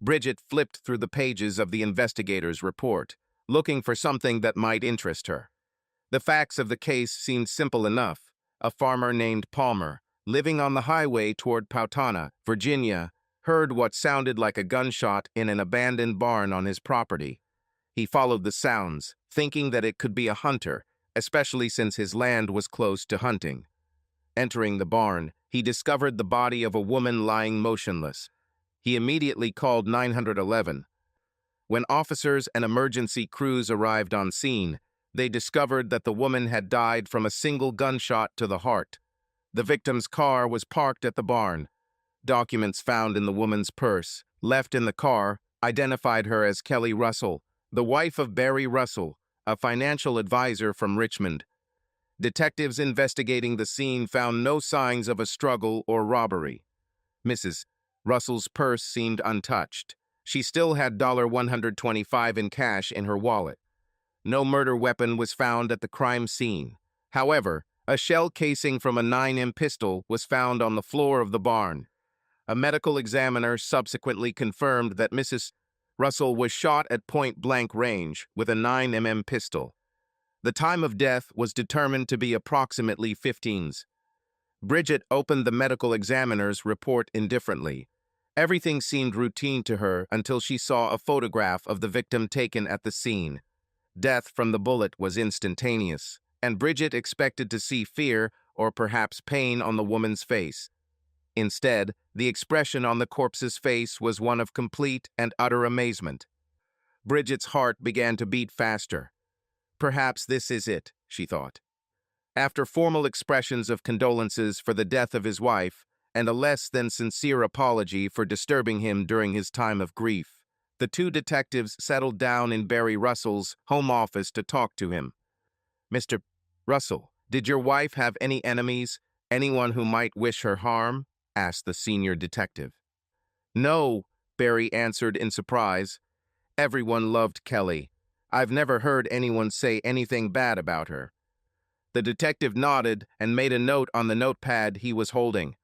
Bridget flipped through the pages of the investigator's report, looking for something that might interest her. The facts of the case seemed simple enough. A farmer named Palmer, living on the highway toward Powhatan, Virginia, heard what sounded like a gunshot in an abandoned barn on his property. He followed the sounds, thinking that it could be a hunter, especially since his land was close to hunting. Entering the barn, he discovered the body of a woman lying motionless. He immediately called 911. When officers and emergency crews arrived on scene, they discovered that the woman had died from a single gunshot to the heart. The victim's car was parked at the barn. Documents found in the woman's purse, left in the car, identified her as Kelly Russell, the wife of Barry Russell, a financial advisor from Richmond. Detectives investigating the scene found no signs of a struggle or robbery. Mrs. Russell's purse seemed untouched. She still had $125 in cash in her wallet. No murder weapon was found at the crime scene. However, a shell casing from a 9mm pistol was found on the floor of the barn. A medical examiner subsequently confirmed that Mrs. Russell was shot at point-blank range with a 9mm pistol. The time of death was determined to be approximately 15s. Bridget opened the medical examiner's report indifferently. Everything seemed routine to her until she saw a photograph of the victim taken at the scene. Death from the bullet was instantaneous, and Bridget expected to see fear or perhaps pain on the woman's face. Instead, the expression on the corpse's face was one of complete and utter amazement. Bridget's heart began to beat faster. Perhaps this is it, she thought. After formal expressions of condolences for the death of his wife and a less than sincere apology for disturbing him during his time of grief, the two detectives settled down in Barry Russell's home office to talk to him. "Mr. Russell, did your wife have any enemies, anyone who might wish her harm?" asked the senior detective. "No," Barry answered in surprise. "Everyone loved Kelly. I've never heard anyone say anything bad about her." The detective nodded and made a note on the notepad he was holding.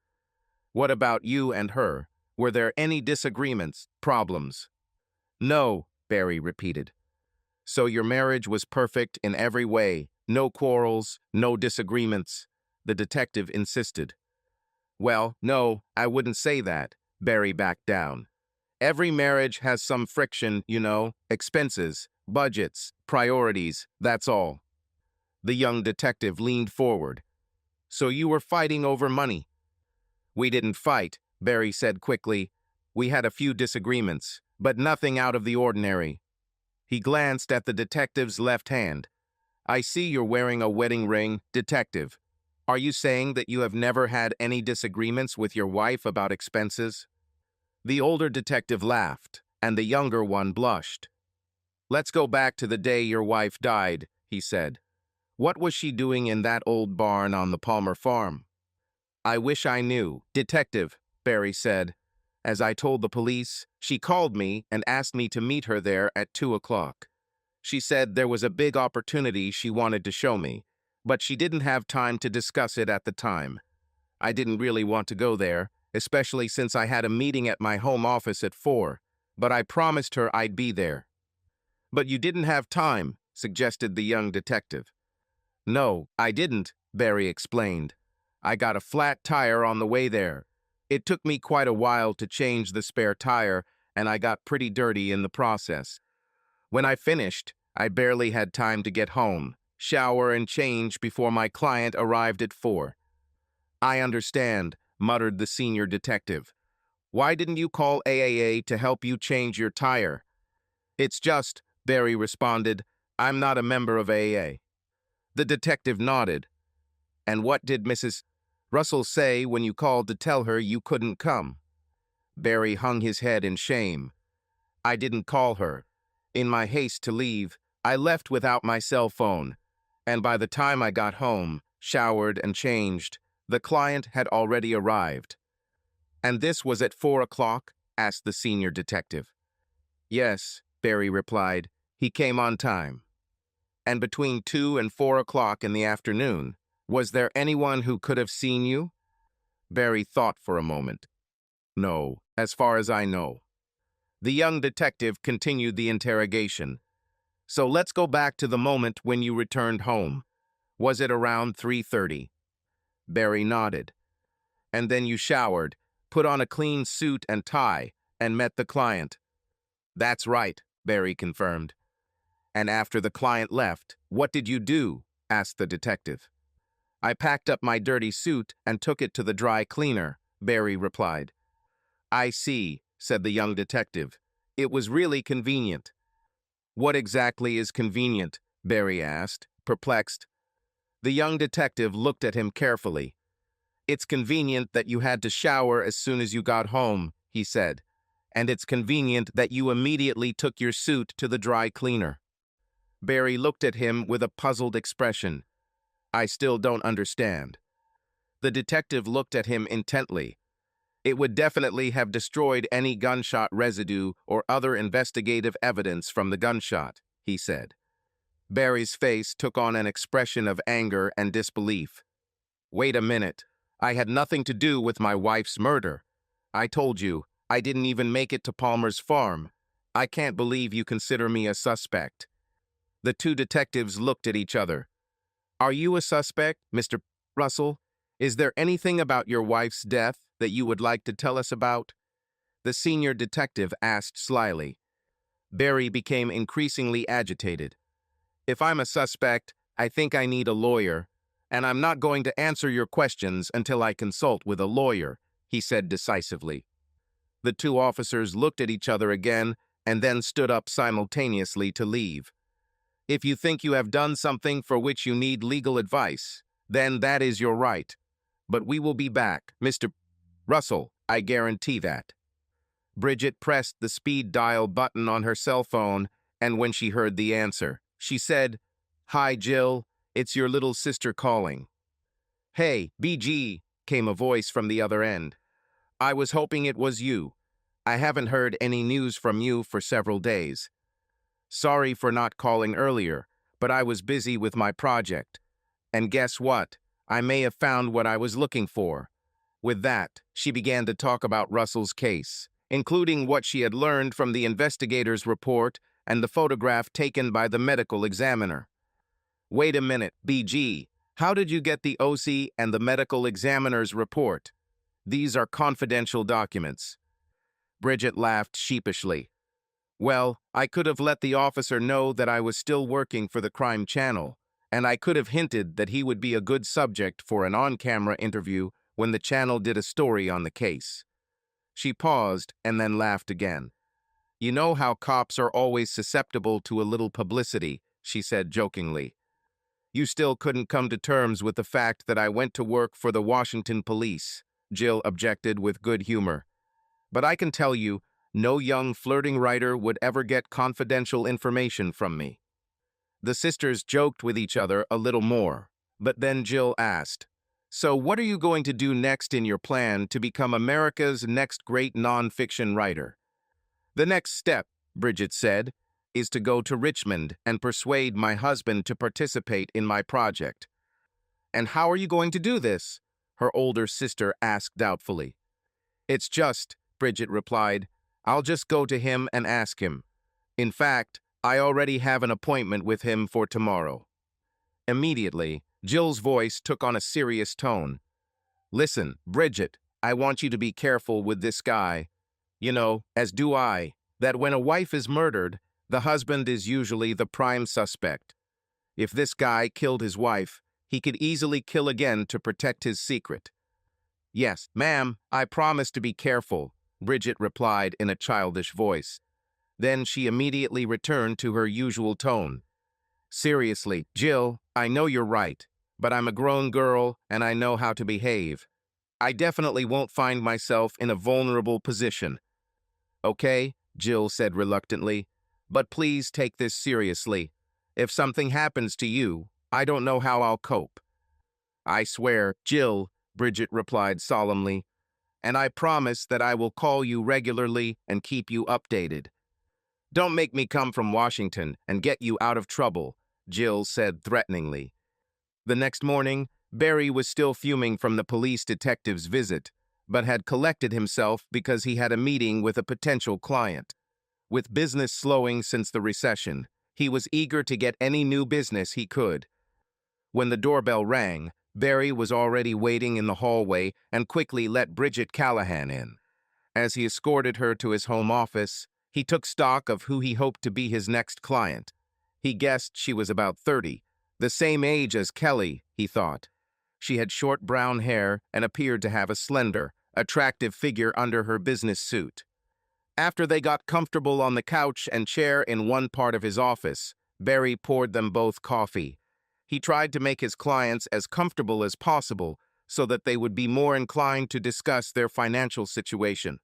"What about you and her? Were there any disagreements, problems?" "No," Barry repeated. "So your marriage was perfect in every way, no quarrels, no disagreements?" the detective insisted. "Well, no, I wouldn't say that," Barry backed down. "Every marriage has some friction, you know, expenses, budgets, priorities, that's all." The young detective leaned forward. "So you were fighting over money?" "We didn't fight," Barry said quickly. "We had a few disagreements, but nothing out of the ordinary." He glanced at the detective's left hand. "I see you're wearing a wedding ring, detective. Are you saying that you have never had any disagreements with your wife about expenses?" The older detective laughed, and the younger one blushed. "Let's go back to the day your wife died," he said. "What was she doing in that old barn on the Palmer farm?" "I wish I knew, detective," Barry said. "As I told the police, she called me and asked me to meet her there at 2 o'clock. She said there was a big opportunity she wanted to show me, but she didn't have time to discuss it at the time. I didn't really want to go there, especially since I had a meeting at my home office at 4, but I promised her I'd be there." "But you didn't have time," suggested the young detective. "No, I didn't," Barry explained. "I got a flat tire on the way there. It took me quite a while to change the spare tire, and I got pretty dirty in the process. When I finished, I barely had time to get home, shower, and change before my client arrived at 4. "I understand," muttered the senior detective. "Why didn't you call AAA to help you change your tire?" "It's just," Barry responded, "I'm not a member of AA." The detective nodded. "And what did Mrs. Russell say when you called to tell her you couldn't come?" Barry hung his head in shame. "I didn't call her. In my haste to leave, I left without my cell phone, and by the time I got home, showered and changed, the client had already arrived." "And this was at 4 o'clock?" asked the senior detective. "Yes," Barry replied. "He came on time." "And between 2 and 4 o'clock in the afternoon, was there anyone who could have seen you?" Barry thought for a moment. "No, as far as I know." The young detective continued the interrogation. So let's go back to the moment when you returned home. Was it around 3:30? Barry nodded. And then you showered, put on a clean suit and tie, and met the client. That's right, Barry confirmed. And after the client left, what did you do? Asked the detective. I packed up my dirty suit and took it to the dry cleaner, Barry replied. I see, said the young detective. It was really convenient. What exactly is convenient? Barry asked, perplexed. The young detective looked at him carefully. It's convenient that you had to shower as soon as you got home, he said. And it's convenient that you immediately took your suit to the dry cleaner. Barry looked at him with a puzzled expression. I still don't understand. The detective looked at him intently. It would definitely have destroyed any gunshot residue or other investigative evidence from the gunshot, he said. Barry's face took on an expression of anger and disbelief. Wait a minute. I had nothing to do with my wife's murder. I told you, I didn't even make it to Palmer's farm. I can't believe you consider me a suspect. The two detectives looked at each other. Are you a suspect, Mr. Russell? Is there anything about your wife's death that you would like to tell us about? The senior detective asked slyly. Barry became increasingly agitated. If I'm a suspect, I think I need a lawyer, and I'm not going to answer your questions until I consult with a lawyer, he said decisively. The two officers looked at each other again and then stood up simultaneously to leave. If you think you have done something for which you need legal advice, then that is your right. But we will be back, Mr. Russell, I guarantee that. Bridget pressed the speed dial button on her cell phone, and when she heard the answer, she said, Hi, Jill, it's your little sister calling. Hey, BG, came a voice from the other end. I was hoping it was you. I haven't heard any news from you for several days. Sorry for not calling earlier, but I was busy with my project. And guess what? I may have found what I was looking for. With that, she began to talk about Russell's case, including what she had learned from the investigator's report and the photograph taken by the medical examiner. Wait a minute, BG. How did you get the OC and the medical examiner's report? These are confidential documents. Bridget laughed sheepishly. Well, I could have let the officer know that I was still working for the crime channel, and I could have hinted that he would be a good subject for an on-camera interview when the channel did a story on the case. She paused and then laughed again. You know how cops are always susceptible to a little publicity, she said jokingly. You still couldn't come to terms with the fact that I went to work for the Washington police, Jill objected with good humor. But I can tell you, no young flirting writer would ever get confidential information from me. The sisters joked with each other a little more, but then Jill asked, So what are you going to do next in your plan to become America's next great nonfiction writer? The next step, Bridget said, is to go to Richmond and persuade my husband to participate in my project. And how are you going to do this? Her older sister asked doubtfully. It's just, Bridget replied, I'll just go to him and ask him. In fact, I already have an appointment with him for tomorrow. Immediately, Jill's voice took on a serious tone. Listen, Bridget, I want you to be careful with this guy. You know, as do I, that when a wife is murdered, the husband is usually the prime suspect. If this guy killed his wife, he could easily kill again to protect his secret. Yes, ma'am, I promise to be careful, Bridget replied in a childish voice. Then she immediately returned to her usual tone. Seriously, Jill, I know you're right, but I'm a grown girl and I know how to behave. I definitely won't find myself in a vulnerable position. Okay, Jill said reluctantly, but please take this seriously. If something happens to you, I don't know how I'll cope. I swear, Jill, Bridget replied solemnly, and I promise that I will call you regularly and keep you updated. Don't make me come from Washington and get you out of trouble, Jill said threateningly. The next morning, Barry was still fuming from the police detective's visit, but had collected himself because he had a meeting with a potential client. With business slowing since the recession, he was eager to get any new business he could. When the doorbell rang, Barry was already waiting in the hallway and quickly let Bridget Callahan in. As he escorted her to his home office, he took stock of who he hoped to be his next client. He guessed she was about 30, the same age as Kelly, he thought. She had short brown hair and appeared to have a slender, attractive figure under her business suit. After they got comfortable on the couch and chair in one part of his office, Barry poured them both coffee. He tried to make his clients as comfortable as possible so that they would be more inclined to discuss their financial situation.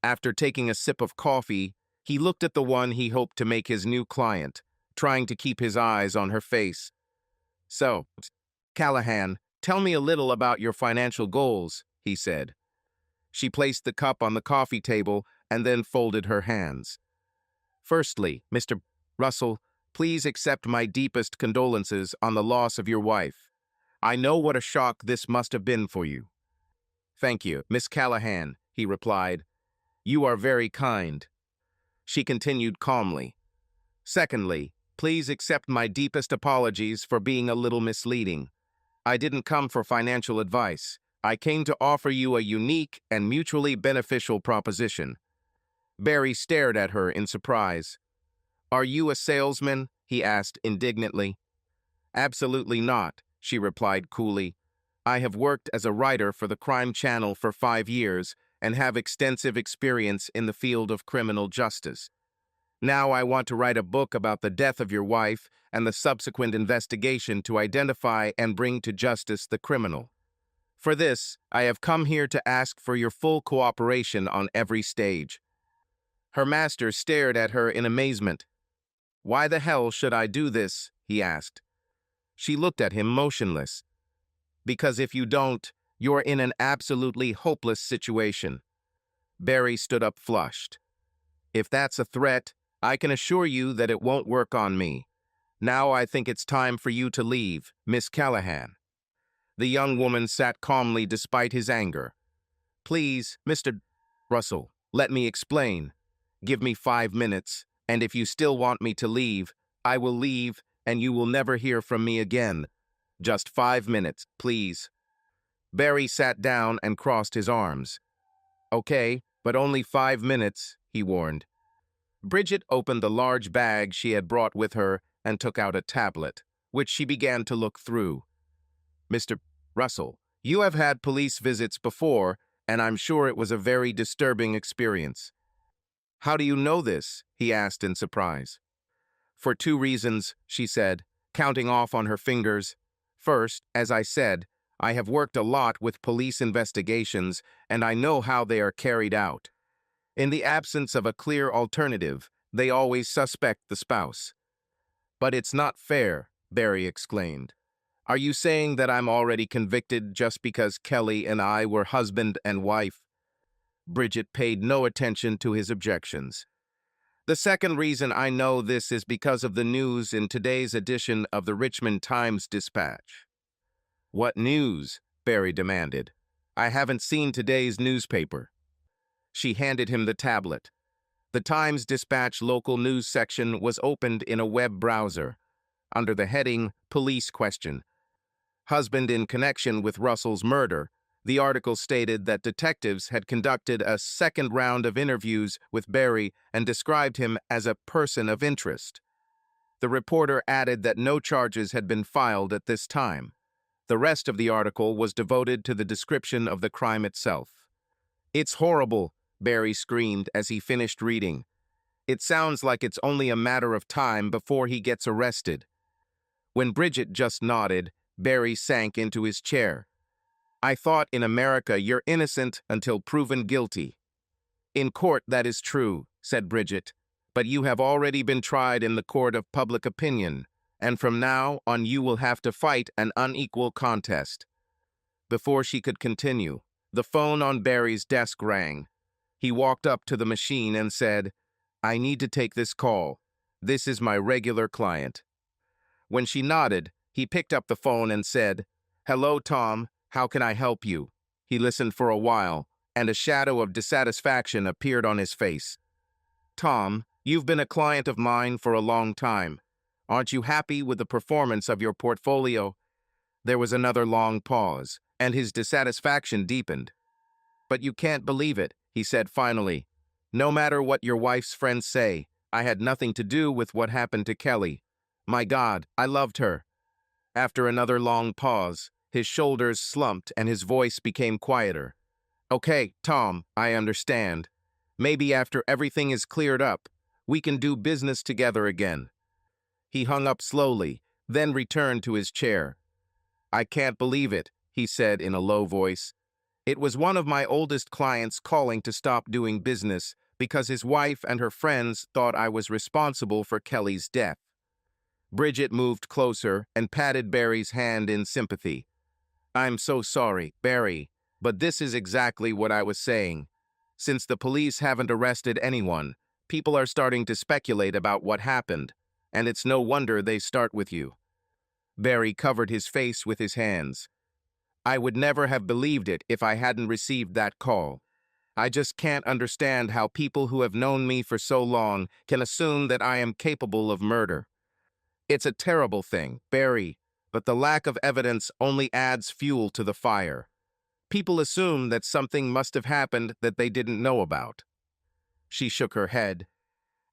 After taking a sip of coffee, he looked at the one he hoped to make his new client, trying to keep his eyes on her face. "So, Callahan, tell me a little about your financial goals," he said. She placed the cup on the coffee table and then folded her hands. "Firstly, Mr. Russell, please accept my deepest condolences on the loss of your wife. I know what a shock this must have been for you." "Thank you, Miss Callahan," he replied. "You are very kind." She continued calmly. "Secondly, please accept my deepest apologies for being a little misleading. I didn't come for financial advice. I came to offer you a unique and mutually beneficial proposition." Barry stared at her in surprise. "Are you a salesman?" he asked indignantly. "Absolutely not," she replied coolly. "I have worked as a writer for the Crime Channel for 5 years and have extensive experience in the field of criminal justice. Now I want to write a book about the death of your wife and the subsequent investigation to identify and bring to justice the criminal. For this, I have come here to ask for your full cooperation on every stage." Her master stared at her in amazement. "Why the hell should I do this?" he asked. She looked at him motionless. "Because if you don't, you're in an absolutely hopeless situation." Barry stood up flushed. "If that's a threat, I can assure you that it won't work on me. Now I think it's time for you to leave, Miss Callahan." The young woman sat calmly despite his anger. "Please, Mr. Russell, let me explain. Give me 5 minutes, and if you still want me to leave, I will leave, and you will never hear from me again. Just 5 minutes, please." Barry sat down and crossed his arms. "Okay, but only 5 minutes," he warned. Bridget opened the large bag she had brought with her and took out a tablet, which she began to look through. "Mr. Russell, you have had police visits before, and I'm sure it was a very disturbing experience." "How do you know this?" he asked in surprise. "For 2 reasons," she said, counting off on her fingers. "First, as I said, I have worked a lot with police investigations, and I know how they are carried out. In the absence of a clear alternative, they always suspect the spouse." "But it's not fair," Barry exclaimed. "Are you saying that I'm already convicted just because Kelly and I were husband and wife?" Bridget paid no attention to his objections. "The second reason I know this is because of the news in today's edition of the Richmond Times-Dispatch." "What news?" Barry demanded. "I haven't seen today's newspaper." She handed him the tablet. The Times-Dispatch local news section was opened in a web browser. Under the heading, Police Question, Husband in connection with Russell's murder, the article stated that detectives had conducted a second round of interviews with Barry and described him as a person of interest. The reporter added that no charges had been filed at this time. The rest of the article was devoted to the description of the crime itself. "It's horrible," Barry screamed as he finished reading. "It sounds like it's only a matter of time before he gets arrested." When Bridget just nodded, Barry sank into his chair. "I thought in America you're innocent until proven guilty." "In court, that is true," said Bridget, "but you have already been tried in the court of public opinion, and from now on you will have to fight an unequal contest." Before she could continue, the phone on Barry's desk rang. He walked up to the machine and said, "I need to take this call. This is my regular client." When she nodded, he picked up the phone and said, "Hello, Tom. How can I help you?" He listened for a while, and a shadow of dissatisfaction appeared on his face. Tom, you've been a client of mine for a long time. Aren't you happy with the performance of your portfolio? There was another long pause, and his dissatisfaction deepened. But you can't believe it, he said finally. No matter what your wife's friends say, I had nothing to do with what happened to Kelly. My God, I loved her. After another long pause, his shoulders slumped and his voice became quieter. Okay, Tom, I understand. Maybe after everything is cleared up, we can do business together again. He hung up slowly, then returned to his chair. I can't believe it, he said in a low voice. It was one of my oldest clients calling to stop doing business because his wife and her friends thought I was responsible for Kelly's death. Bridget moved closer and patted Barry's hand in sympathy. I'm so sorry, Barry, but this is exactly what I was saying. Since the police haven't arrested anyone, people are starting to speculate about what happened, and it's no wonder they start with you. Barry covered his face with his hands. I would never have believed it if I hadn't received that call. I just can't understand how people who have known me for so long can assume that I am capable of murder. It's a terrible thing, Barry, but the lack of evidence only adds fuel to the fire. People assume that something must have happened that they didn't know about. She shook her head.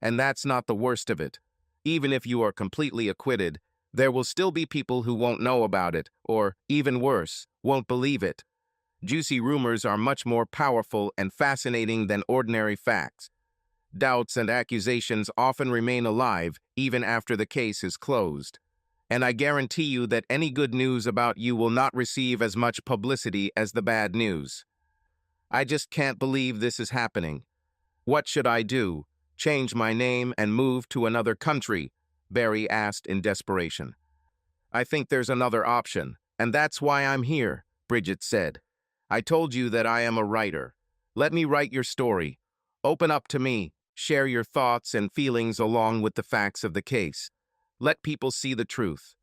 And that's not the worst of it. Even if you are completely acquitted, there will still be people who won't know about it, or, even worse, won't believe it. Juicy rumors are much more powerful and fascinating than ordinary facts. Doubts and accusations often remain alive even after the case is closed. And I guarantee you that any good news about you will not receive as much publicity as the bad news. I just can't believe this is happening. What should I do? Change my name and move to another country? Barry asked in desperation. I think there's another option, and that's why I'm here, Bridget said. I told you that I am a writer. Let me write your story. Open up to me. Share your thoughts and feelings along with the facts of the case. Let people see the truth.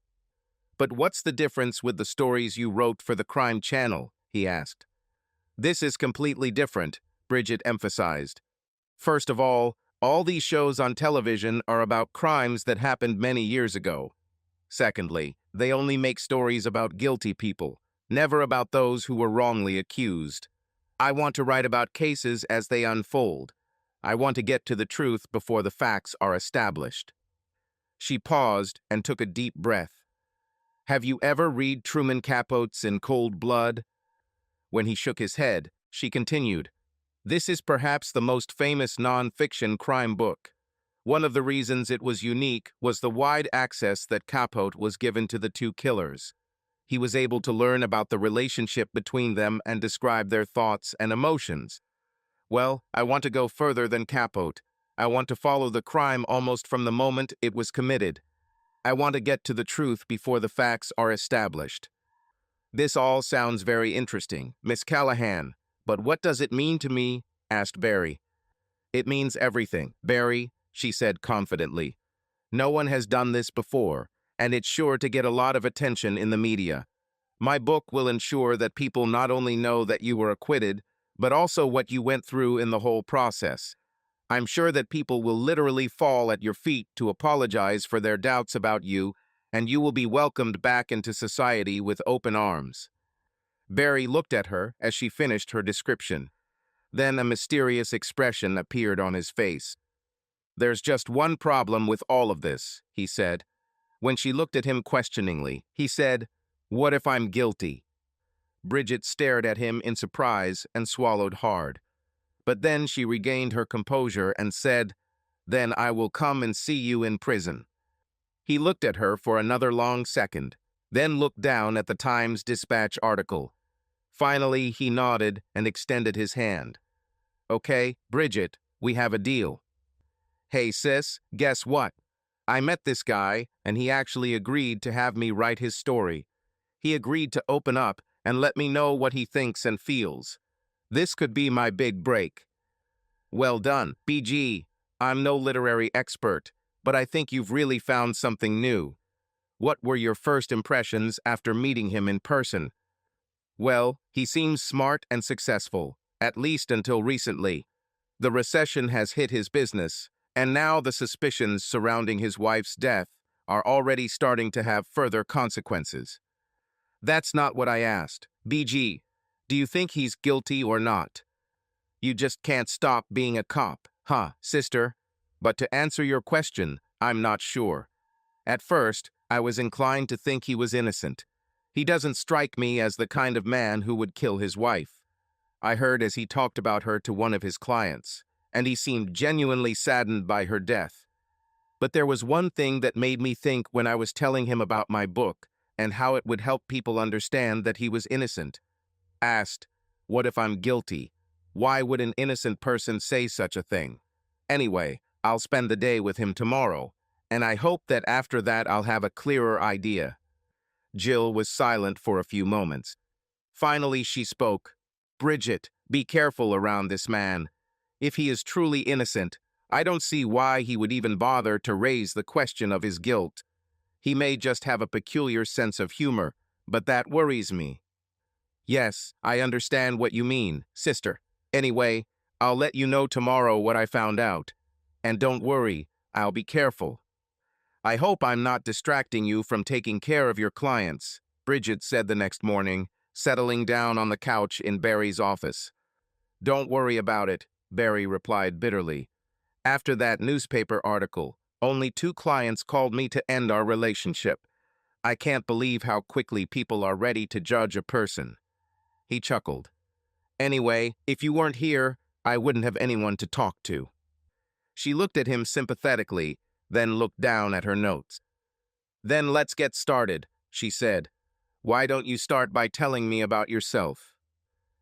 But what's the difference with the stories you wrote for the Crime Channel? He asked. This is completely different, Bridget emphasized. First of all these shows on television are about crimes that happened many years ago. Secondly, they only make stories about guilty people, never about those who were wrongly accused. I want to write about cases as they unfold. I want to get to the truth before the facts are established. She paused and took a deep breath. Have you ever read Truman Capote's In Cold Blood? When he shook his head, she continued. This is perhaps the most famous non-fiction crime book. One of the reasons it was unique was the wide access that Capote was given to the two killers. He was able to learn about the relationship between them and describe their thoughts and emotions. Well, I want to go further than Capote. I want to follow the crime almost from the moment it was committed. I want to get to the truth before the facts are established. This all sounds very interesting, Miss Callahan, but what does it mean to me? Asked Barry. It means everything, Barry, she said confidently. No one has done this before, and it's sure to get a lot of attention in the media. My book will ensure that people not only know that you were acquitted, but also what you went through in the whole process. I'm sure that people will literally fall at your feet to apologize for their doubts about you, and you will be welcomed back into society with open arms. Barry looked at her as she finished her description. Then a mysterious expression appeared on his face. There's just one problem with all of this, he said. When she looked at him questioningly, he said, What if I'm guilty? Bridget stared at him in surprise and swallowed hard. But then she regained her composure and said, Then I will come and see you in prison. He looked at her for another long second, then looked down at the Times-Dispatch article. Finally, he nodded and extended his hand. Okay, Bridget, we have a deal. Hey, sis, guess what? I met this guy, and he actually agreed to have me write his story. He agreed to open up and let me know what he thinks and feels. This could be my big break. Well done, BG. I'm no literary expert, but I think you've really found something new. What were your first impressions after meeting him in person? Well, he seems smart and successful, at least until recently. The recession has hit his business, And now the suspicions surrounding his wife's death are already starting to have further consequences. That's not what I asked. BG, do you think he's guilty or not? You just can't stop being a cop, huh, sister? But to answer your question, I'm not sure. At first, I was inclined to think he was innocent. He doesn't strike me as the kind of man who would kill his wife. I heard as he talked about her to one of his clients, and he seemed genuinely saddened by her death. But there was one thing that made me think when I was telling him about my book and how it would help people understand that he was innocent. Asked, what if I'm guilty? Why would an innocent person say such a thing? Anyway, I'll spend the day with him tomorrow, and I hope that after that I'll have a clearer idea. Jill was silent for a few moments. Finally, she spoke. Bridget, be careful around this man. If he is truly innocent, I don't see why he would even bother to raise the question of his guilt. He may just have a peculiar sense of humor, but that worries me. Yes, I understand what you mean, sister. Anyway, I'll let you know tomorrow what I found out. And don't worry, I'll be careful. I hope I'm not distracting you from taking care of your clients, Bridget said the next morning, settling down on the couch in Barry's office. Don't worry about it, Barry replied bitterly. After that newspaper article, only 2 clients called me to end our relationship. I can't believe how quickly people are ready to judge a person. He chuckled. Anyway, if you weren't here, I wouldn't have anyone to talk to. She looked at him sympathetically, then looked down at her notes. Then let's get started, she said. Why don't you start by telling me about yourself?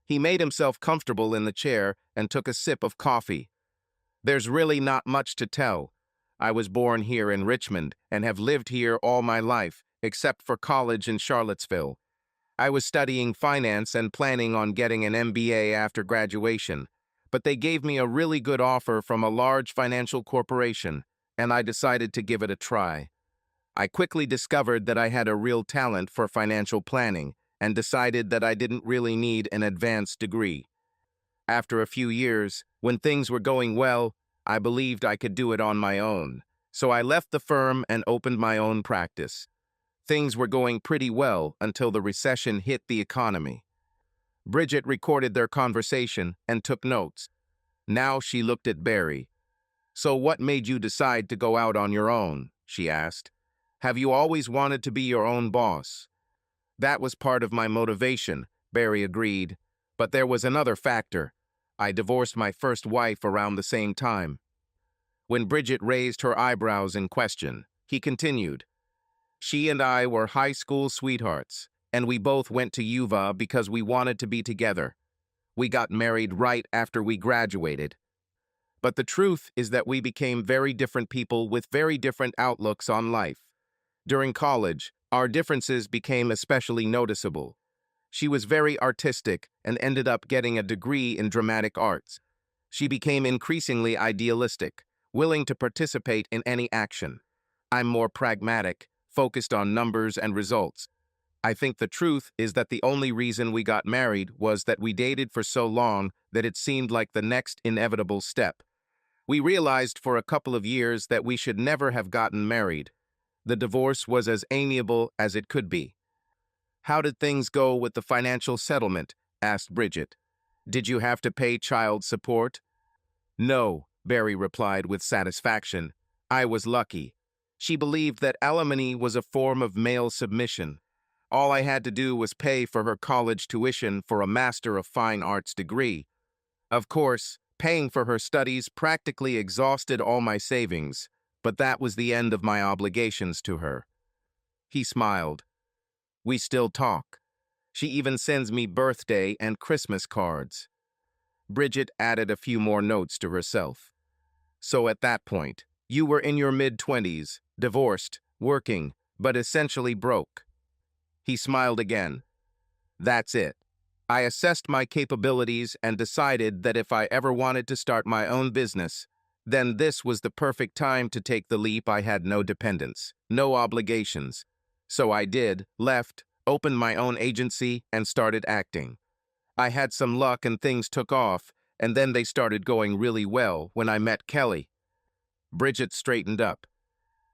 He made himself comfortable in the chair and took a sip of coffee. There's really not much to tell. I was born here in Richmond and have lived here all my life, except for college in Charlottesville. I was studying finance and planning on getting an MBA after graduation, but they gave me a really good offer from a large financial corporation, and I decided to give it a try. I quickly discovered that I had a real talent for financial planning and decided that I didn't really need an advanced degree. After a few years, when things were going well, I believed I could do it on my own, so I left the firm and opened my own practice. Things were going pretty well until the recession hit the economy. Bridget recorded their conversation and took notes. Now she looked at Barry. So what made you decide to go out on your own? She asked. Have you always wanted to be your own boss? That was part of my motivation, Barry agreed. But there was another factor. I divorced my first wife around the same time. When Bridget raised her eyebrows in question, he continued. She and I were high school sweethearts, and we both went to UVA because we wanted to be together. We got married right after we graduated. But the truth is that we became very different people with very different outlooks on life. During college, our differences became especially noticeable. She was very artistic and ended up getting a degree in dramatic arts. She became increasingly idealistic, willing to participate in any action. I'm more pragmatic, focused on numbers and results. I think the truth is that the only reason we got married was that we dated for so long that it seemed like the next inevitable step. We realized for a couple of years that we should never have gotten married. The divorce was as amiable as it could be. How did things go with the financial settlement? Asked Bridget. Did you have to pay child support? No, Barry replied with satisfaction. I was lucky. She believed that alimony was a form of male submission. All I had to do was pay for her college tuition for a Master of Fine Arts degree. Of course, paying for her studies practically exhausted all my savings, but that was the end of my obligations to her. He smiled. We still talk. She even sends me birthday and Christmas cards. Bridget added a few more notes to herself. So at that point, you were in your mid-20s, divorced, working, but essentially broke. He smiled again. That's it. I assessed my capabilities and decided that if I ever wanted to start my own business, then this was the perfect time to take the leap. I had no dependents, no obligations. So I did, left, opened my own agency, and started acting. I had some luck and things took off, and then they started going really well when I met Kelly. Bridget straightened up.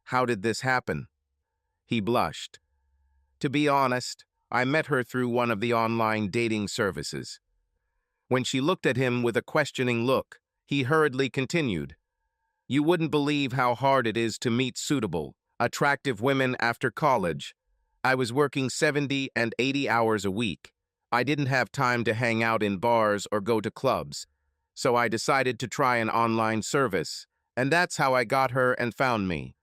How did this happen? He blushed. To be honest, I met her through one of the online dating services. When she looked at him with a questioning look, he hurriedly continued. You wouldn't believe how hard it is to meet suitable, attractive women after college. I was working 70 and 80 hours a week. I didn't have time to hang out in bars or go to clubs. So I decided to try an online service, and that's how I got her and found me.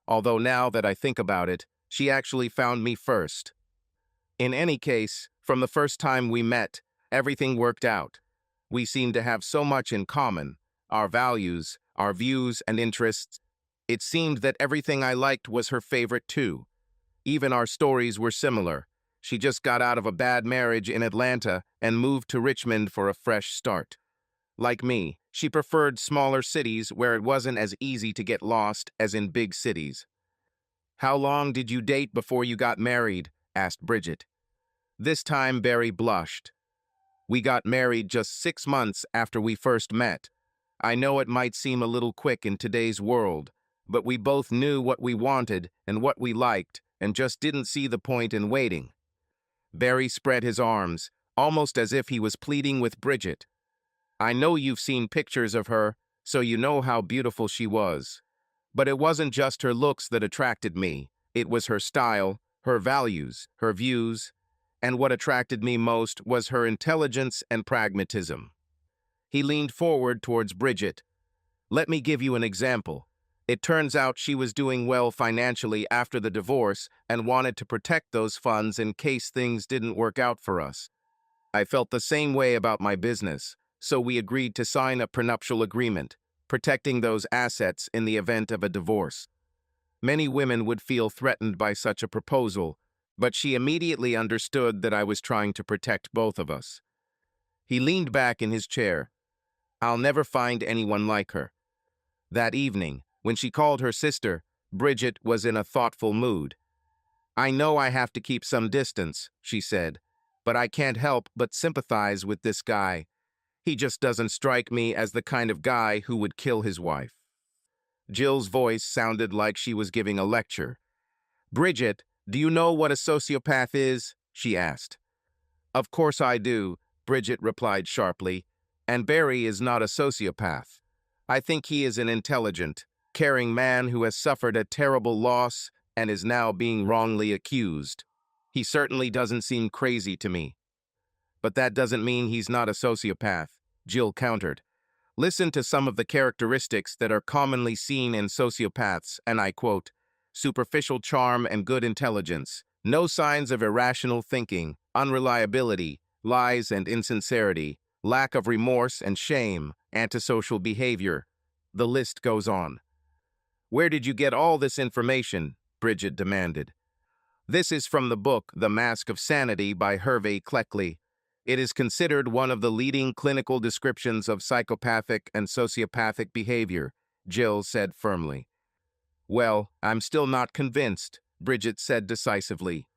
Although now that I think about it, she actually found me first. In any case, from the first time we met, everything worked out. We seemed to have so much in common, our values, our views and interests. It seemed that everything I liked was her favorite too. Even our stories were similar. She just got out of a bad marriage in Atlanta and moved to Richmond for a fresh start. Like me, she preferred smaller cities where it wasn't as easy to get lost as in big cities. How long did you date before you got married? Asked Bridget. This time Barry blushed. We got married just 6 months after we first met. I know it might seem a little quick in today's world, but we both knew what we wanted and what we liked and just didn't see the point in waiting. Barry spread his arms, almost as if he was pleading with Bridget. I know you've seen pictures of her, so you know how beautiful she was. But it wasn't just her looks that attracted me. It was her style, her values, her views, and what attracted me most was her intelligence and pragmatism. He leaned forward towards Bridget. Let me give you an example. It turns out she was doing well financially after the divorce and wanted to protect those funds in case things didn't work out for us. I felt the same way about my business, so we agreed to sign a prenuptial agreement, protecting those assets in the event of a divorce. Many women would feel threatened by such a proposal, but she immediately understood that I was trying to protect both of us. He leaned back in his chair. I'll never find anyone like her. That evening, when she called her sister, Bridget was in a thoughtful mood. I know I have to keep some distance, she said, but I can't help but sympathize with this guy. He just doesn't strike me as the kind of guy who would kill his wife. Jill's voice sounded like she was giving a lecture. Bridget, do you know what a sociopath is? She asked. Of course I do, Bridget replied sharply, and Barry is not a sociopath. I think he is an intelligent, caring man who has suffered a terrible loss and is now being wrongly accused. He certainly doesn't seem crazy to me. But that doesn't mean he's not a sociopath, Jill countered. Listen to some of the characteristics that are commonly seen in sociopaths, and I quote, superficial charm and good intelligence, no signs of irrational thinking, unreliability, lies and insincerity, lack of remorse and shame, antisocial behavior. The list goes on. Where did you get all this information? Bridget demanded. This is from the book The Mask of Sanity by Hervé Cleckley. It is considered one of the leading clinical descriptions of psychopathic and sociopathic behavior, Jill said firmly. Well, I'm still not convinced, Bridget said decisively.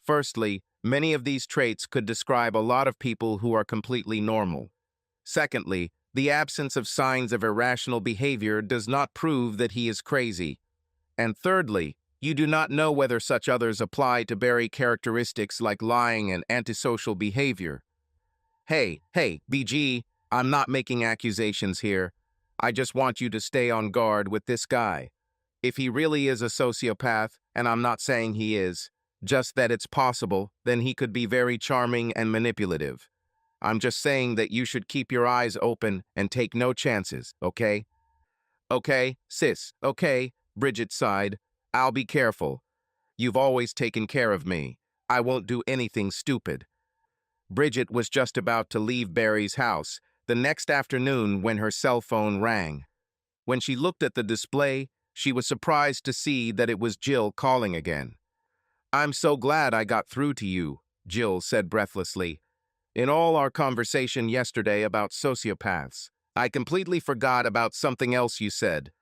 Firstly, many of these traits could describe a lot of people who are completely normal. Secondly, the absence of signs of irrational behavior does not prove that he is crazy. And thirdly, you do not know whether such others apply to Barry characteristics like lying and antisocial behavior. Hey, BG, I'm not making accusations here. I just want you to stay on guard with this guy. If he really is a sociopath, and I'm not saying he is, just that it's possible, then he could be very charming and manipulative. I'm just saying that you should keep your eyes open and take no chances, okay? Okay, sis, okay, Bridget sighed. I'll be careful. You've always taken care of me. I won't do anything stupid. Bridget was just about to leave Barry's house the next afternoon when her cell phone rang. When she looked at the display, she was surprised to see that it was Jill calling again. I'm so glad I got through to you, Jill said breathlessly. In all our conversation yesterday about sociopaths, I completely forgot about something else you said.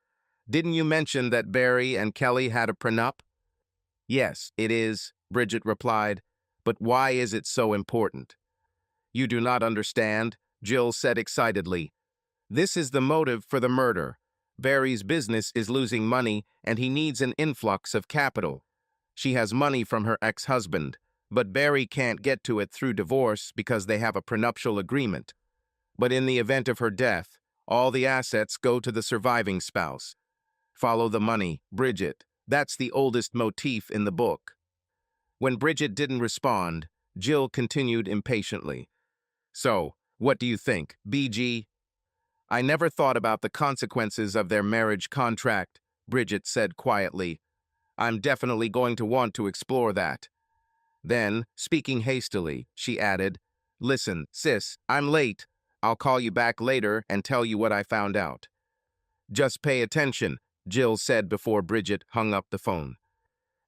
Didn't you mention that Barry and Kelly had a prenup? Yes, it is, Bridget replied. But why is it so important? You do not understand, Jill said excitedly. This is the motive for the murder. Barry's business is losing money and he needs an influx of capital. She has money from her ex-husband, but Barry can't get to it through divorce because they have a prenuptial agreement. But in the event of her death, all the assets go to the surviving spouse. Follow the money, Bridget. That's the oldest motif in the book. When Bridget didn't respond, Jill continued impatiently. So, what do you think, BG? I never thought about the consequences of their marriage contract, Bridget said quietly. I'm definitely going to want to explore that. Then, speaking hastily, she added, Listen, sis, I'm late. I'll call you back later and tell you what I found out. Just pay attention, Jill said before Bridget hung up the phone.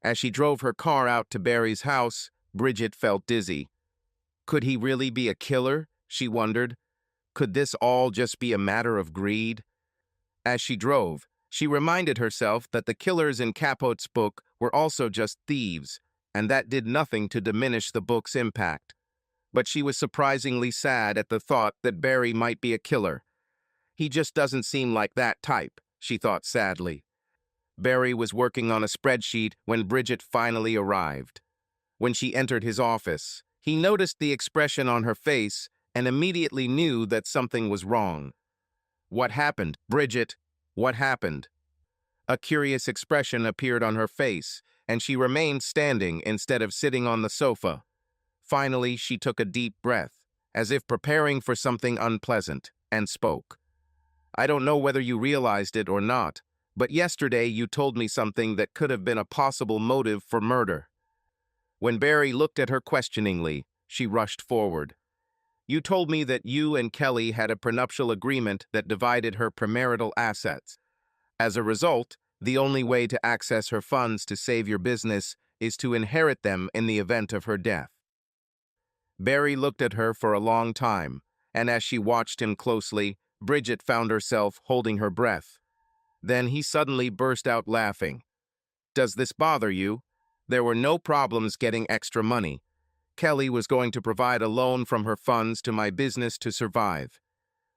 As she drove her car out to Barry's house, Bridget felt dizzy. Could he really be a killer? She wondered. Could this all just be a matter of greed? As she drove, she reminded herself that the killers in Capote's book were also just thieves, and that did nothing to diminish the book's impact. But she was surprisingly sad at the thought that Barry might be a killer. He just doesn't seem like that type, she thought sadly. Barry was working on a spreadsheet when Bridget finally arrived. When she entered his office, he noticed the expression on her face and immediately knew that something was wrong. What happened, Bridget? What happened? A curious expression appeared on her face, and she remained standing instead of sitting on the sofa. Finally, she took a deep breath, as if preparing for something unpleasant, and spoke. I don't know whether you realized it or not, but yesterday you told me something that could have been a possible motive for murder. When Barry looked at her questioningly, she rushed forward. You told me that you and Kelly had a prenuptial agreement that divided her premarital assets. As a result, the only way to access her funds to save your business is to inherit them in the event of her death. Barry looked at her for a long time, and as she watched him closely, Bridget found herself holding her breath. Then he suddenly burst out laughing. Does this bother you? There were no problems getting extra money. Kelly was going to provide a loan from her funds to my business to survive.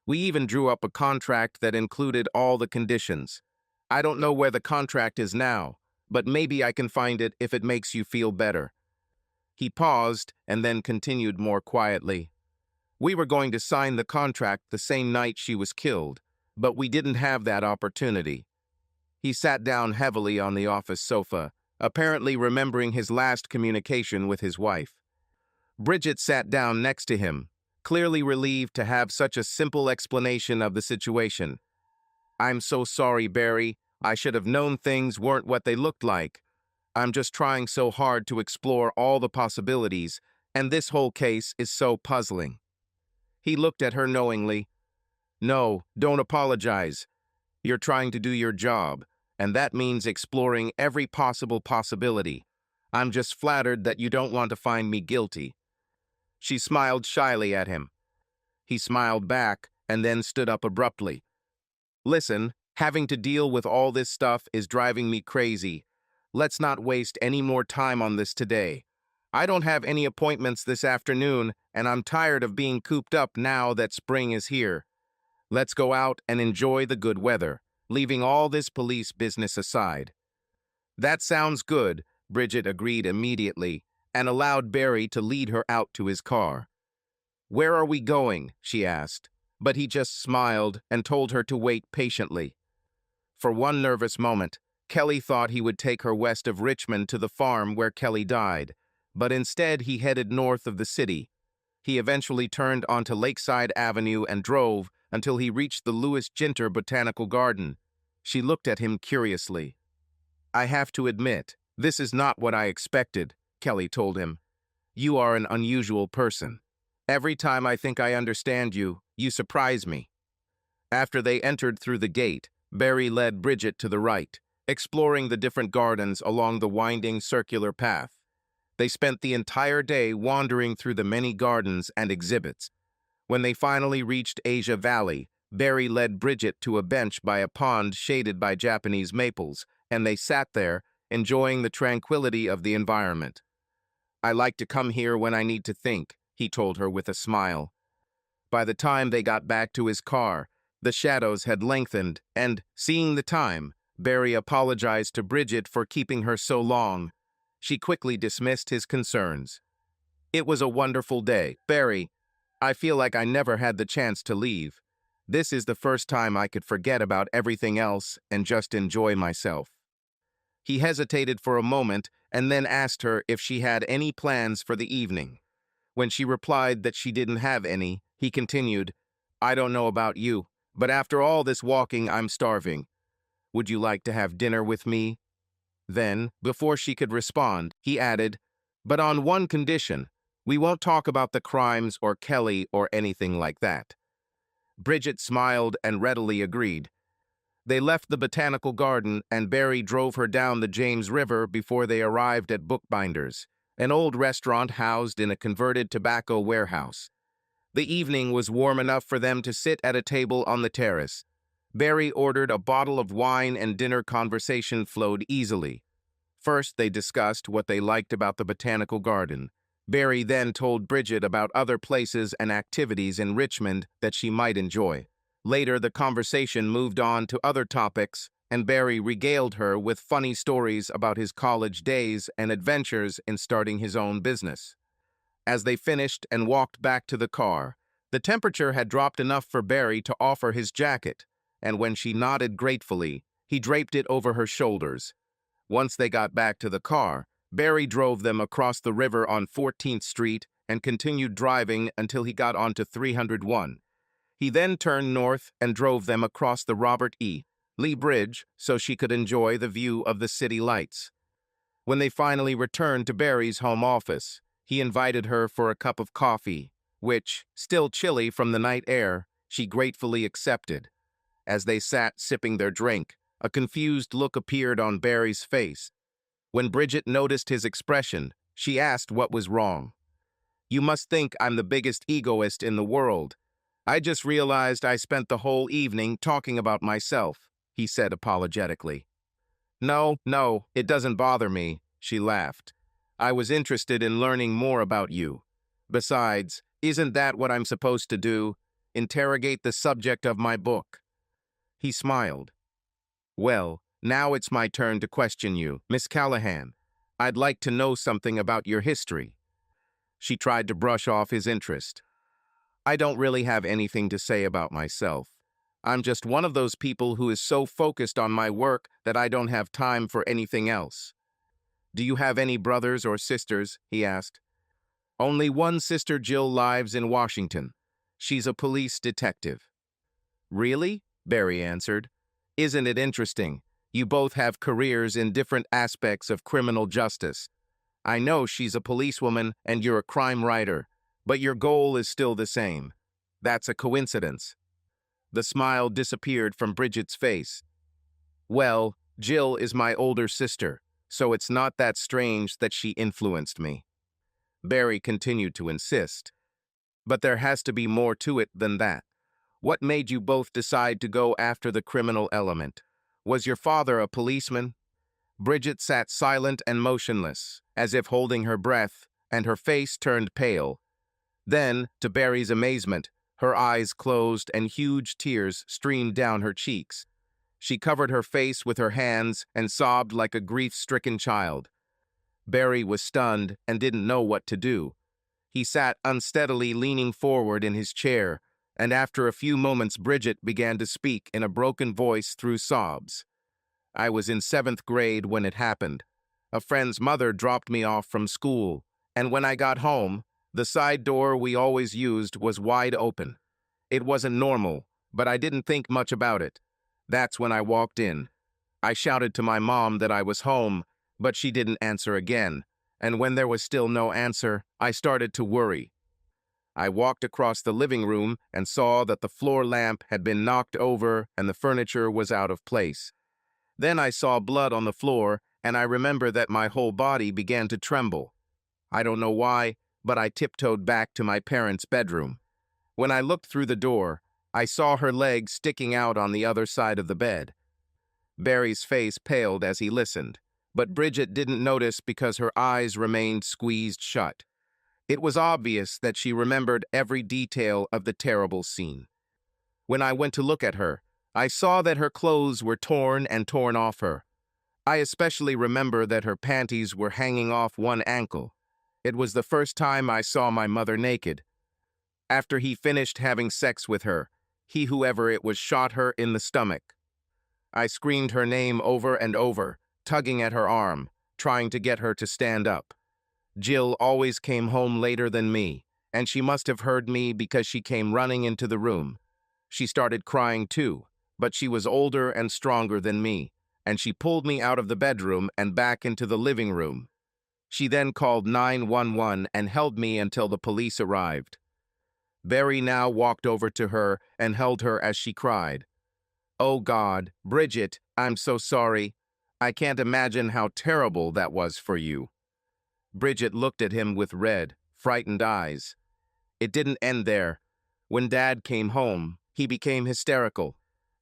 We even drew up a contract that included all the conditions. I don't know where the contract is now, but maybe I can find it if it makes you feel better. He paused and then continued more quietly. We were going to sign the contract the same night she was killed, but we didn't have that opportunity. He sat down heavily on the office sofa, apparently remembering his last communication with his wife. Bridget sat down next to him, clearly relieved to have such a simple explanation of the situation. I'm so sorry, Barry. I should have known things weren't what they looked like. I'm just trying so hard to explore all the possibilities, and this whole case is so puzzling. He looked at her knowingly. No, don't apologize. You're trying to do your job, and that means exploring every possible possibility. I'm just flattered that you don't want to find me guilty. She smiled shyly at him. He smiled back and then stood up abruptly. Listen, having to deal with all this stuff is driving me crazy. Let's not waste any more time on this today. I don't have any appointments this afternoon, and I'm tired of being cooped up now that spring is here. Let's go out and enjoy the good weather, leaving all this police business aside. That sounds good, Bridget agreed immediately, and allowed Barry to lead her out to his car. Where are we going? She asked, but he just smiled and told her to wait patiently. For one nervous moment, Kelly thought he would take her west of Richmond to the farm where Kelly died, but instead he headed north of the city. He eventually turned onto Lakeside Avenue and drove until he reached the Louis Ginter Botanical Garden. She looked at him curiously. I have to admit, this is not what I expected, Kelly told him. You are an unusual person. Every time I think I understand you, you surprise me. After they entered through the gate, Barry led Bridget to the right, exploring the different gardens along the winding circular path. They spent the entire day wandering through the many gardens and exhibits. When they finally reached Asia Valley, Barry led Bridget to a bench by a pond shaded by Japanese maples, and they sat there, enjoying the tranquility of the environment. I like to come here when I need to think, he told her with a smile. By the time they got back to his car, The shadows had lengthened, and, seeing the time, Barry apologized to Bridget for keeping her so long. She quickly dismissed his concerns. It was a wonderful day. Barry, I feel like I never had the chance to leave. This is the first time I could forget about everything else and just enjoy myself. He hesitated for a moment and then asked her if she had any plans for the evening. When she replied that she didn't have any, he continued, I don't know about you, but after all this walking, I'm starving. Would you like to have dinner with me? Then, before she could respond, he added, but on one condition, we won't talk about the crimes or Kelly or anything like that. Bridget smiled and readily agreed. They left the botanical garden and Barry drove her down the James River before they arrived at Bookbinder's, an old restaurant housed in a converted tobacco warehouse. The evening was warm enough for them to sit at a table on the terrace. Barry ordered a bottle of wine and dinner conversation flowed easily. First, they discussed what they liked about the botanical garden. Barry then told Bridget about other places and activities in Richmond that she might enjoy. Later, the conversation moved on to other topics, and Barry regaled her with funny stories about his college days and adventures in starting his own business. As they finished and walked back to the car, the temperature had dropped enough for Barry to offer his jacket, and when she nodded gratefully, he draped it over her shoulders. Once they got back to the car, Barry drove them across the river on 14th Street and continued driving until he got onto 301. He then turned north and drove them across the Robert E. Lee Bridge so she could enjoy the view of the city lights. When they finally returned to Barry's home office, he invited her for a cup of coffee, which, still chilly from the night air, she gratefully accepted. As they sat sipping their drink, a confused look appeared on Barry's face. When Bridget noticed his expression, she asked what was wrong. You must think I'm the biggest egoist in the world. I just realized I spent the whole evening talking about myself, he said apologetically. No, it doesn't bother me, she laughed. I was interested in learning more about you. Besides, isn't that what I'm supposed to do? Interrogate the subject of my book. He smiled. Well, now it's my turn to question you, Miss Callahan. I'd like to know something about your history. She tried to brush off his interest. I don't really have anything to say about myself. I'm just one of those people who is so focused on my work that I don't have time for anything else. Do you have any brothers or sisters? He asked. Only one sister, Jill, lives in Washington. She's a police detective. Really? Barry answered. Isn't it interesting? You both have careers in different aspects of criminal justice. I know she's a policewoman and you're a crime writer, but your goal is still the same. That's a coincidence. The smile disappeared from Bridget's face. Well, Jill is my older sister, so it's not that strange that she influenced me. Barry continued to insist. But there has to be more to it than that. What made you both decide to go after the criminal element? Was your father a policeman? Bridget sat silent and motionless, as if holding her breath, and her face turned pale. Then, to Barry's amazement, her eyes closed and huge tears streamed down her cheeks. She covered her face with her hands and sobbed like a grief-stricken child. Barry was stunned and didn't know what to do. He sat unsteadily leaning forward in his chair, and after a few moments Bridget began to speak in a broken voice through sobs. I was in 7th grade when it happened. A friend's mother dropped me off from school, and when I got home, the side door we always used was wide open. It wasn't normal, but I didn't think much about it. That's when I walked in. I shouted to my mom that I was home, but she didn't answer again, and when there was still no answer, I started to worry. I walked across the living room and saw that the floor lamp had been knocked over and the furniture was out of place. Then I saw blood on the floor, and I remember that my whole body began to tremble. I don't know why, but I tiptoed back to my parents' bedroom. When I looked through the door, I saw her legs sticking out on the other side of the bed. Barry's face paled as he listened, but Bridget didn't notice because her eyes remained squeezed shut. It was obvious that she remembered every detail of the terrible scene. When I went to look at her, I saw that her clothes were torn and torn off her. I especially remember that her panties were hanging off one ankle. It was the first time I saw my mother naked. After he finished having sex with her, he, whoever it was, shot her in the stomach. I screamed her name over and over, tugging at her arm, trying to get her to stand up. Jill always came home later than me, and she must have heard me because she came running into the room. She started crying too, but she was older and stronger than me, and she pulled me out of the bedroom and back into the living room. She then called 911 and held me until the police arrived. Barry now walked over to her and held her as she cried. "Oh God, Bridget, I'm so sorry. I can't imagine how terrible that was for you." Bridget looked at him with red, frightened eyes. It didn't end there. When Dad came home, he became hysterical.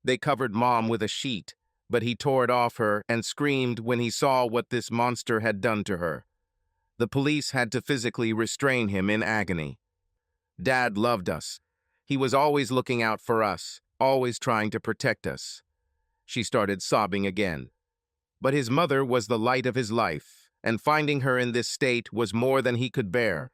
They covered Mom with a sheet, but he tore it off her and screamed when he saw what this monster had done to her. The police had to physically restrain him in agony. Dad loved us. He was always looking out for us, always trying to protect us. She started sobbing again. But his mother was the light of his life, and finding her in this state was more than he could bear.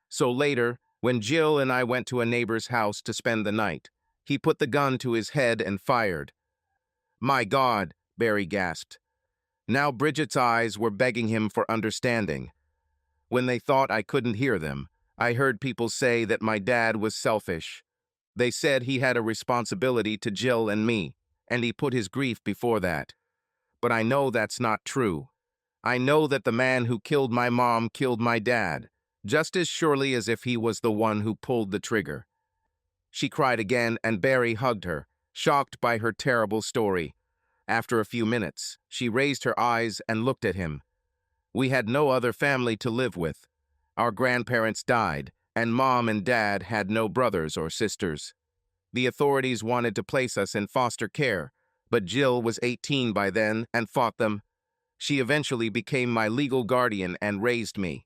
So later, when Jill and I went to a neighbor's house to spend the night, he put the gun to his head and fired. "My God," Barry gasped. Now Bridget's eyes were begging him for understanding. When they thought I couldn't hear them, I heard people say that my dad was selfish. They said he had a responsibility to Jill and me, and he put his grief before that. But I know that's not true. I know that the man who killed my mom killed my dad, just as surely as if he was the one who pulled the trigger. She cried again, and Barry hugged her, shocked by her terrible story. After a few minutes, she raised her eyes and looked at him. We had no other family to live with. Our grandparents died, and Mom and Dad had no brothers or sisters. The authorities wanted to place us in foster care, but Jill was 18 by then and fought them. She eventually became my legal guardian and raised me.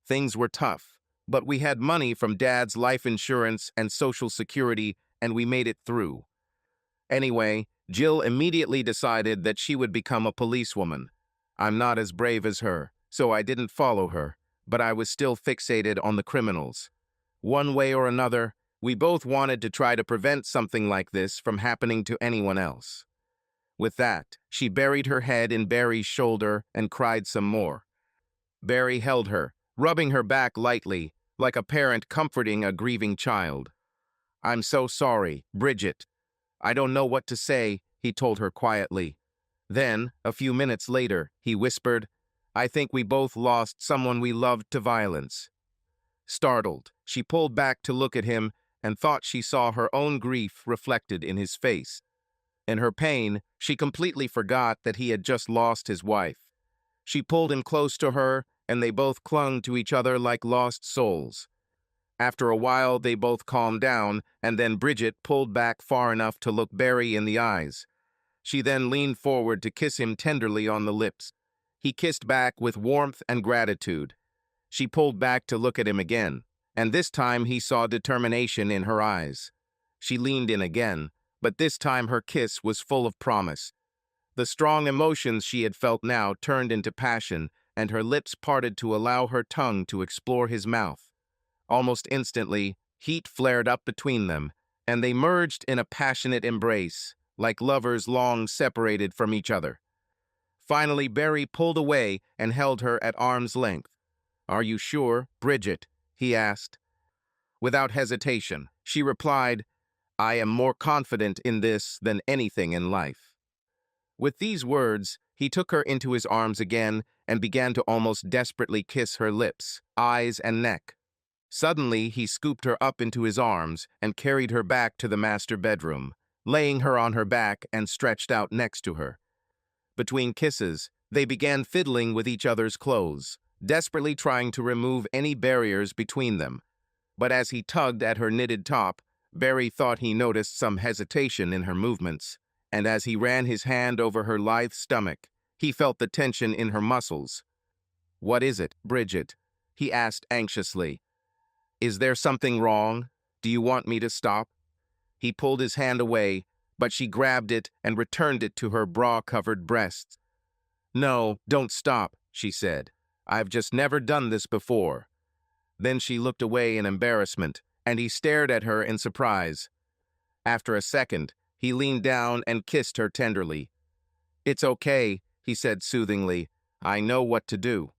Things were tough, but we had money from Dad's life insurance and Social Security, and we made it through. Anyway, Jill immediately decided that she would become a policewoman. I'm not as brave as her, so I didn't follow her, but I was still fixated on the criminals. One way or another, we both wanted to try to prevent something like this from happening to anyone else. With that, she buried her head in Barry's shoulder and cried some more. Barry held her, rubbing her back lightly, like a parent comforting a grieving child. "I'm so sorry, Bridget. I don't know what to say," he told her quietly. Then, a few minutes later, he whispered, "I think we both lost someone we loved to violence." Startled, she pulled back to look at him and thought she saw her own grief reflected in his face. In her pain, she completely forgot that he had just lost his wife. She pulled him close to her, and they both clung to each other like lost souls. After a while, they both calmed down, and then Bridget pulled back far enough to look Barry in the eyes. She then leaned forward to kiss him tenderly on the lips. He kissed back with warmth and gratitude. She pulled back to look at him again, and this time he saw determination in her eyes. She leaned in again, but this time her kiss was full of promise. The strong emotions she had felt now turned into passion, and her lips parted to allow her tongue to explore his mouth. Almost instantly, heat flared up between them, and they merged in a passionate embrace, like lovers long separated from each other. Finally, Barry pulled away and held her at arm's length. "Are you sure, Bridget?" he asked. Without hesitation, she replied, "I am more confident in this than anything in life." With these words, he took her into his arms again and began to almost desperately kiss her lips, eyes, and neck. Suddenly, he scooped her up into his arms and carried her back to the master bedroom, laying her on her back and stretched out next to her. Between kisses, they began fiddling with each other's clothes, desperately trying to remove any barriers between them. But as he tugged at her knitted top, Barry thought he noticed some hesitation in her movements, and as he ran his hand over her lithe stomach, he felt the tension in her muscles. "What is it, Bridget?" he asked anxiously. "Is there something wrong? Do you want me to stop?" He pulled his hand away, but she grabbed it and returned it to her bra-covered breasts. "No, don't stop," she said. "I've just never done this before." Then she looked away in embarrassment, and he stared at her in surprise. After a second, he leaned down and kissed her tenderly. "It's okay," he said soothingly. "I know what to do."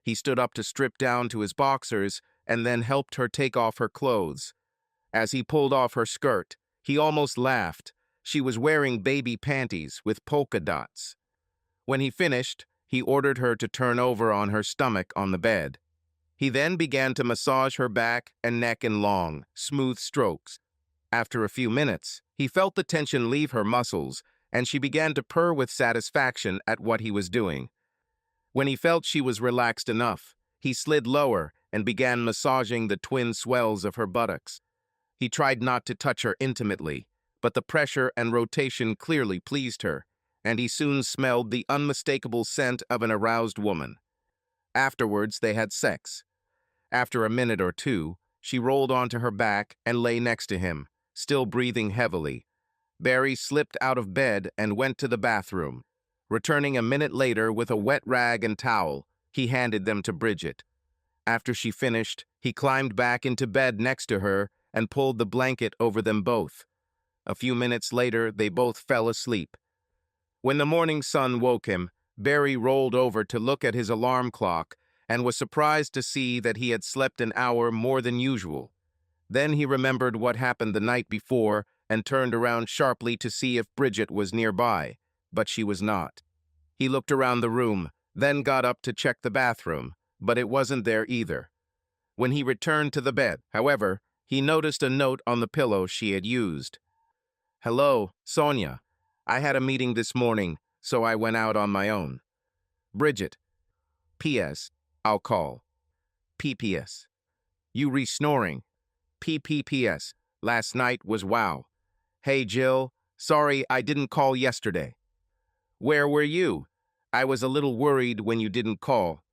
He stood up to strip down to his boxers and then helped her take off her clothes. As he pulled off her skirt, he almost laughed. She was wearing baby panties with polka dots. When he finished, he ordered her to turn over on her stomach on the bed. He then began to massage her back and neck in long, smooth strokes. After a few minutes, he felt the tension leave her muscles, and she began to purr with satisfaction at what he was doing. When he felt she was relaxed enough, he slid lower and began massaging the twin swells of her buttocks. He tried not to touch her intimately, but the pressure and rotation clearly pleased her, and he soon smelled the unmistakable scent of an aroused woman. Afterwards, they had sex. After a minute or two, she rolled onto her back and lay next to him, still breathing heavily. Barry slipped out of bed and went to the bathroom. Returning a minute later with a wet rag and towel, he handed them to Bridget. After she finished, he climbed back into bed next to her and pulled the blanket over them both. A few minutes later, they both fell asleep. When the morning sun woke him, Barry rolled over to look at his alarm clock and was surprised to see that he had slept an hour more than usual. Then he remembered what happened the night before and turned around sharply to see if Bridget was nearby, but she was not. He looked around the room, then got up to check the bathroom, but it wasn't there either. When he returned to the bed, however, he noticed a note on the pillow she had used. "Hello, Sonia. I had a meeting this morning, so I went out on my own. Bridget. P.S. I'll call. P.P.S. You re-snoring. P.P.P.S. Last night was wow. Hey, Jill. Sorry I didn't call yesterday. Where were you? I was a little worried when you didn't call.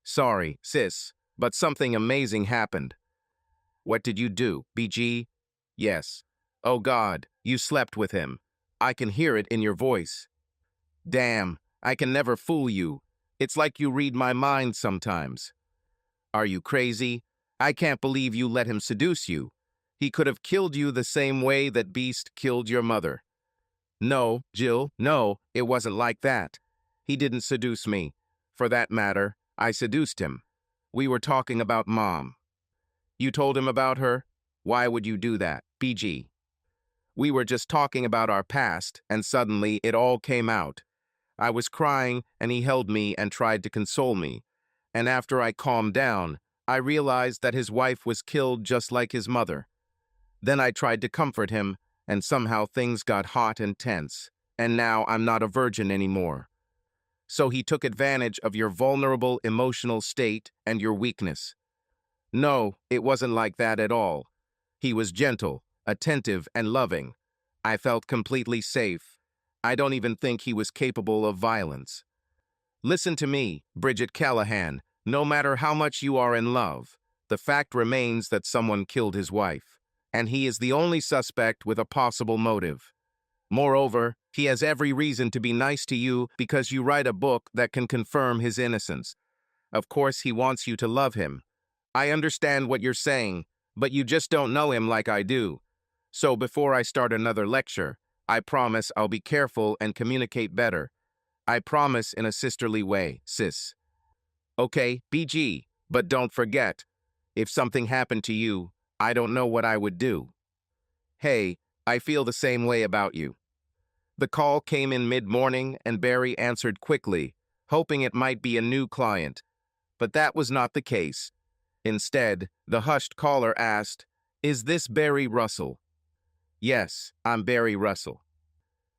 Sorry, sis, but something amazing happened. What did you do, BG? Yes. Oh God, you slept with him. I can hear it in your voice. Damn, I can never fool you. It's like you read my mind sometimes. Are you crazy? I can't believe you let him seduce you. He could have killed you the same way that Beast killed your mother. No, Jill, no, it wasn't like that. He didn't seduce me. For that matter, I seduced him. We were talking about Mom. You told him about her? Why would you do that, BG? We were just talking about our past, and suddenly it all came out. I was crying, and he held me and tried to console me. And after I calmed down, I realized that his wife was killed just like his mother. Then I tried to comfort him, and somehow things got hot and tense, and now I'm not a virgin anymore. So he took advantage of your vulnerable emotional state and your weakness. No, it wasn't like that at all. He was gentle, attentive, and loving. I felt completely safe. I don't even think he was capable of violence. Listen to me, Bridget Callahan. No matter how much you are in love, the fact remains that someone killed his wife, and he is the only suspect with a possible motive. Moreover, he has every reason to be nice to you because you write a book that can confirm his innocence. Of course, he wants you to love him. I understand what you're saying, but you just don't know him like I do. So before I start another lecture, I promise I'll be careful and communicate better. I promise in a sisterly way, sis. Okay, BG, but don't forget, if something happened to you, I don't know what I would do. Hey, I feel the same way about you. The call came in mid-morning and Barry answered quickly, hoping it might be a new client. But that was not the case. Instead, the hushed caller asked, "Is this Barry Russell?" Yes, I'm Barry Russell.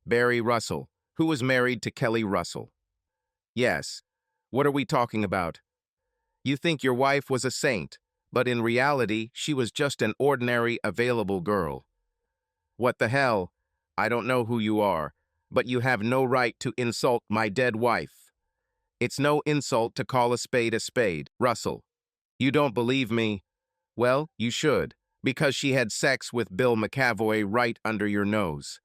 Barry Russell, who was married to Kelly Russell. Yes. What are we talking about? You think your wife was a saint, but in reality, she was just an ordinary, available girl. What the hell? I don't know who you are, but you have no right to insult my dead wife. It's no insult to call a spade, Russell. You don't believe me? Well, you should. Because she had sex with Bill McAvoy right under your nose.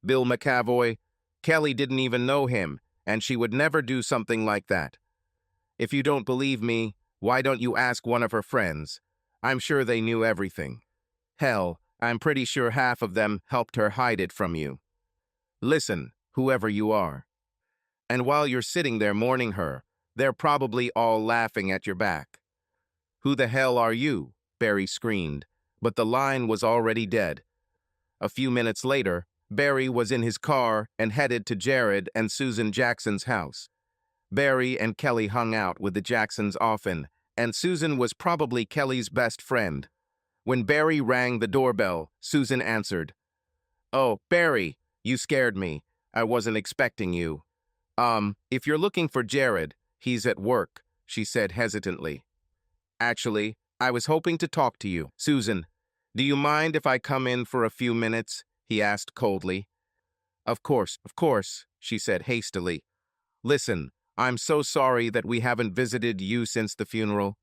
Bill McAvoy? Kelly didn't even know him, and she would never do something like that. If you don't believe me, why don't you ask one of her friends? I'm sure they knew everything. Hell, I'm pretty sure half of them helped her hide it from you. Listen, whoever you are. And while you're sitting there mourning her, they're probably all laughing at your back. Who the hell are you? Barry screamed, but the line was already dead. A few minutes later, Barry was in his car and headed to Jared and Susan Jackson's house. Barry and Kelly hung out with the Jacksons often, and Susan was probably Kelly's best friend. When Barry rang the doorbell, Susan answered. "Oh, Barry, you scared me. I wasn't expecting you." If you're looking for Jared, he's at work," she said hesitantly. "Actually, I was hoping to talk to you." "Susan, do you mind if I come in for a few minutes?" he asked coldly. Of course, she said hastily. "Listen, I'm so sorry that we haven't visited you since the funeral.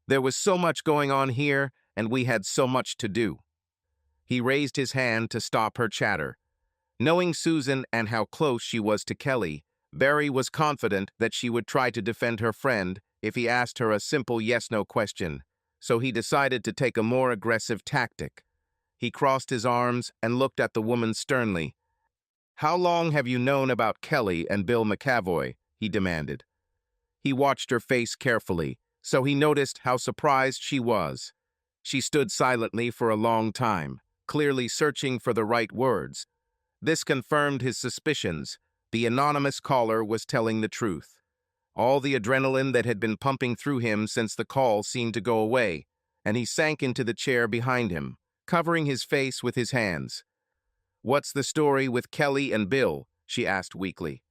There was so much going on here, and we had so much to do." He raised his hand to stop her chatter. Knowing Susan and how close she was to Kelly, Barry was confident that she would try to defend her friend if he asked her a simple yes-no question, so he decided to take a more aggressive tactic. He crossed his arms and looked at the woman sternly. "How long have you known about Kelly and Bill McAvoy?" he demanded. He watched her face carefully, so he noticed how surprised she was. She stood silently for a long time, clearly searching for the right words. This confirmed his suspicions. The anonymous caller was telling the truth. All the adrenaline that had been pumping through him since the call seemed to go away, and he sank into the chair behind him, covering his face with his hands. "What's the story with Kelly and Bill?" she asked weakly.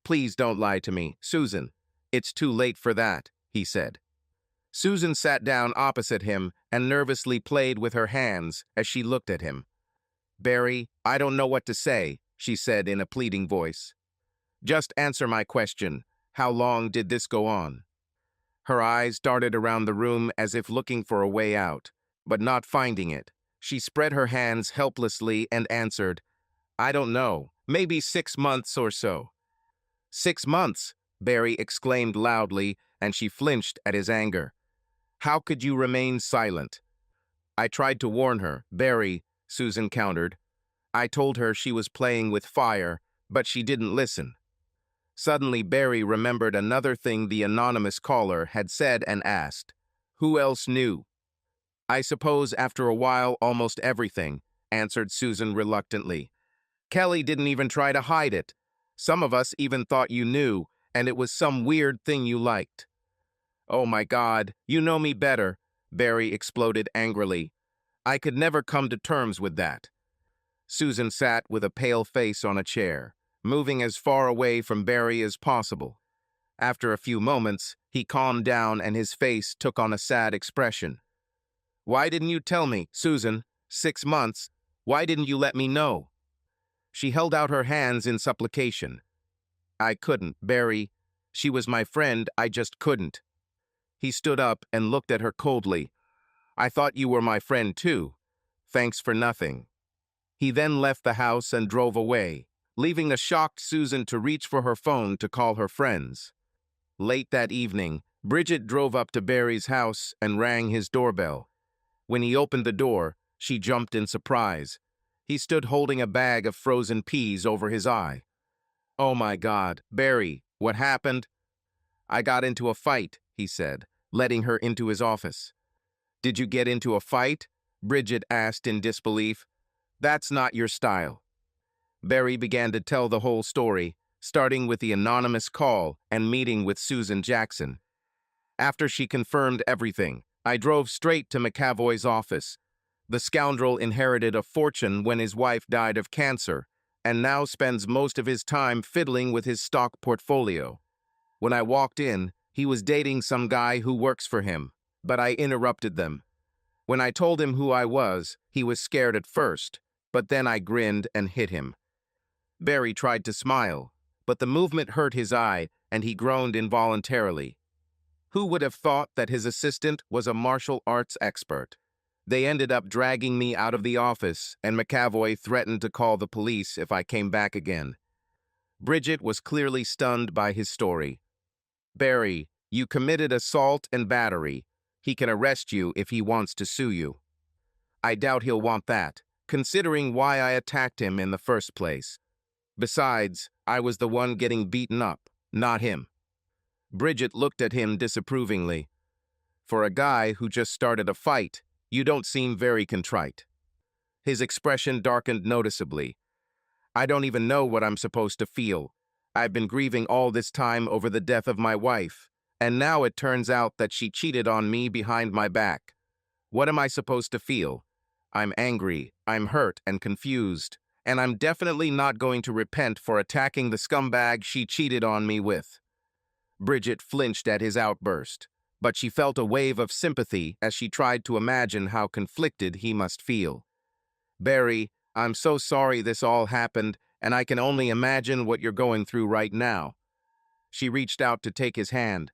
"Please don't lie to me, Susan. It's too late for that," he said. Susan sat down opposite him and nervously played with her hands as she looked at him. "Barry, I don't know what to say," she said in a pleading voice. "Just answer my question. How long did this go on?" Her eyes darted around the room as if looking for a way out, but not finding it. She spread her hands helplessly and answered, "I don't know, maybe 6 months or so." "6 months!" Barry exclaimed loudly, and she flinched at his anger. "How could you remain silent?" "I tried to warn her, Barry," Susan countered. "I told her she was playing with fire, but she didn't listen." Suddenly, Barry remembered another thing the anonymous caller had said and asked. "Who else knew?" "I suppose after a while, almost everything," answered Susan reluctantly. "Kelly didn't even try to hide it. Some of us even thought you knew, and it was some weird thing you liked." "Oh my God, you know me better," Barry exploded angrily. "I could never come to terms with that." Susan sat with a pale face on a chair, moving as far away from Barry as possible. After a few moments, he calmed down and his face took on a sad expression. "Why didn't you tell me, Susan? 6 months. Why didn't you let me know?" She held out her hands in supplication. "I couldn't, Barry. She was my friend, I just couldn't." He stood up and looked at her coldly. "I thought you were my friend too. Thanks for nothing." He then left the house and drove away, leaving a shocked Susan to reach for her phone to call her friends. Late that evening, Bridget drove up to Barry's house and rang his doorbell. When he opened the door, she jumped in surprise. He stood holding a bag of frozen peas over his eye. "Oh my God, Barry, what happened?" "I got into a fight," he said, letting her into his office. "Did you get into a fight?" Bridget asked in disbelief. "That's not your style." Barry began to tell the whole story, starting with the anonymous call and meeting with Susan Jackson. After she confirmed everything, I drove straight to McAvoy's office. The scoundrel inherited a fortune when his wife died of cancer, and now spends most of his time fiddling with his stock portfolio. When I walked in, he was dating some guy who works for him, but I interrupted them. When I told him who I was, he was scared at first, but then I grinned and hit him. Barry tried to smile, but the movement hurt his eye, and he groaned involuntarily. Who would have thought that his assistant was a martial arts expert? They ended up dragging me out of the office, and McAvoy threatened to call the police if I came back again. Bridget was clearly stunned by his story. Barry, you committed assault and battery. He can arrest you if he wants to sue you. I doubt he'll want that, considering why I attacked him in the first place. Besides, I was the one getting beaten up, not him. Bridget looked at him disapprovingly. For a guy who just started a fight, you don't seem very contrite. His expression darkened noticeably. I don't even know what I'm supposed to feel. I've been grieving all this time over the death of my wife, and now it turns out that she cheated on me behind my back. What am I supposed to feel? I'm angry, I'm hurt and confused, and I'm definitely not going to repent for attacking the scumbag she cheated on me with. Bridget flinched at his outburst, but she felt a wave of sympathy as she tried to imagine how conflicted he must feel. Barry, I'm so sorry this all happened, and I can only imagine what you're going through right now. She reached out to take his hand.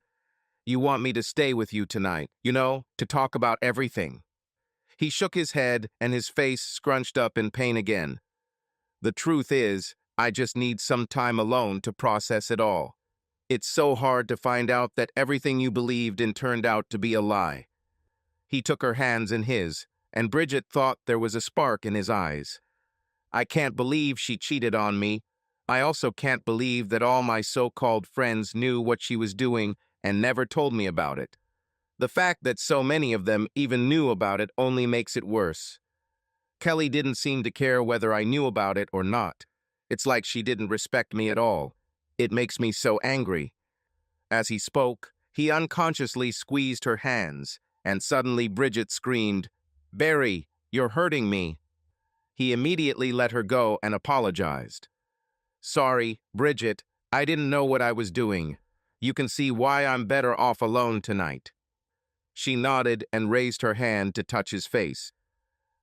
You want me to stay with you tonight, to talk about everything. He shook his head, and his face scrunched up in pain again. The truth is, I just need some time alone to process it all. It's so hard to find out that everything you believed in turned out to be a lie. He took her hands in his, and Bridget thought there was a spark in his eyes. I can't believe she cheated on me. I also can't believe that all my so-called friends knew what she was doing and never told me about it. The fact that so many of them even knew about it only makes it worse. Kelly didn't seem to care whether I knew about it or not. It's like she didn't respect me at all. It makes me so angry. As he spoke, he unconsciously squeezed her hands, and suddenly Bridget screamed, "Barry, you're hurting me." He immediately let her go and apologized. "Sorry, Bridget, I didn't know what I was doing. You can see why I'm better off alone tonight." She nodded and raised her hand to touch his face.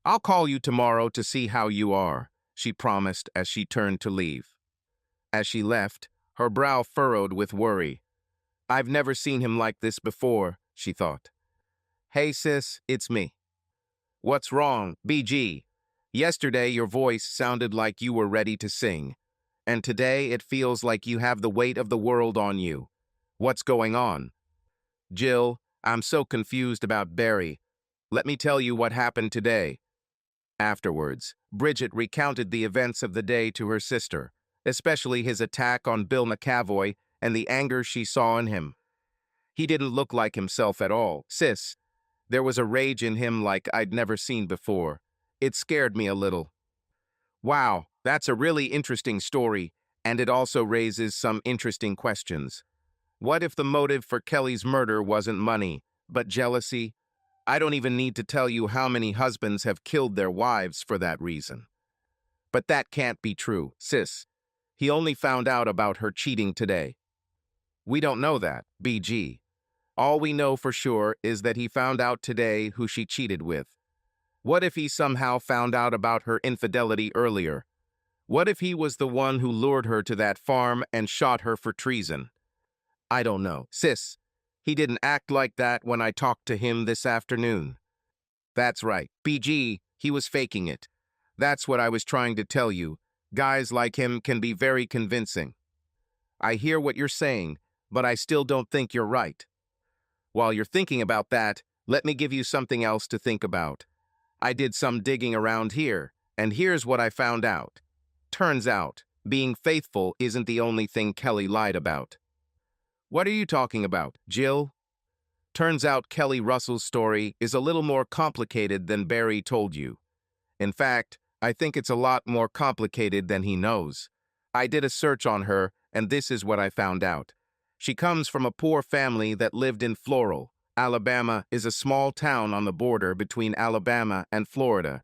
"I'll call you tomorrow to see how you are," she promised as she turned to leave. As she left, her brow furrowed with worry. I've never seen him like this before, she thought. "Hey sis, it's me." "What's wrong, BG? Yesterday your voice sounded like you were ready to sing, and today it feels like you have the weight of the world on you. What's going on?" "Jill, I'm so confused about Barry. Let me tell you what happened today." Afterwards, Bridget recounted the events of the day to her sister, especially his attack on Bill McAvoy and the anger she saw in him. "He didn't look like himself at all, sis. There was a rage in him like I'd never seen before. It scared me a little." "Wow, that's a really interesting story, and it also raises some interesting questions. What if the motive for Kelly's murder wasn't money, but jealousy? I don't even need to tell you how many husbands have killed their wives for that reason. But that can't be true, sis. He only found out about her cheating today." "We don't know that, BG. All we know for sure is that he found out today who she cheated with. What if he somehow found out about her infidelity earlier? What if he was the one who lured her to that farm and shot her for treason? I don't know, sis. He didn't act like that when I talked to him this afternoon." "That's right, BG, he was faking it. That's what I was trying to tell you. Guys like him can be very convincing." "I hear what you're saying, but I still don't think you're right." "While you're thinking about that, let me give you something else to think about. I did some digging around here, and here's what I found out. Turns out, being faithful isn't the only thing Kelly lied about." "What are you talking about, Jill?" "Turns out Kelly Russell's story is a little more complicated than Barry told you. In fact, I think it's a lot more complicated than he knows. I did a search on her, and this is what I found out. She comes from a poor family that lived in Floral. Alabama is a small town on the border between Alabama and Florida.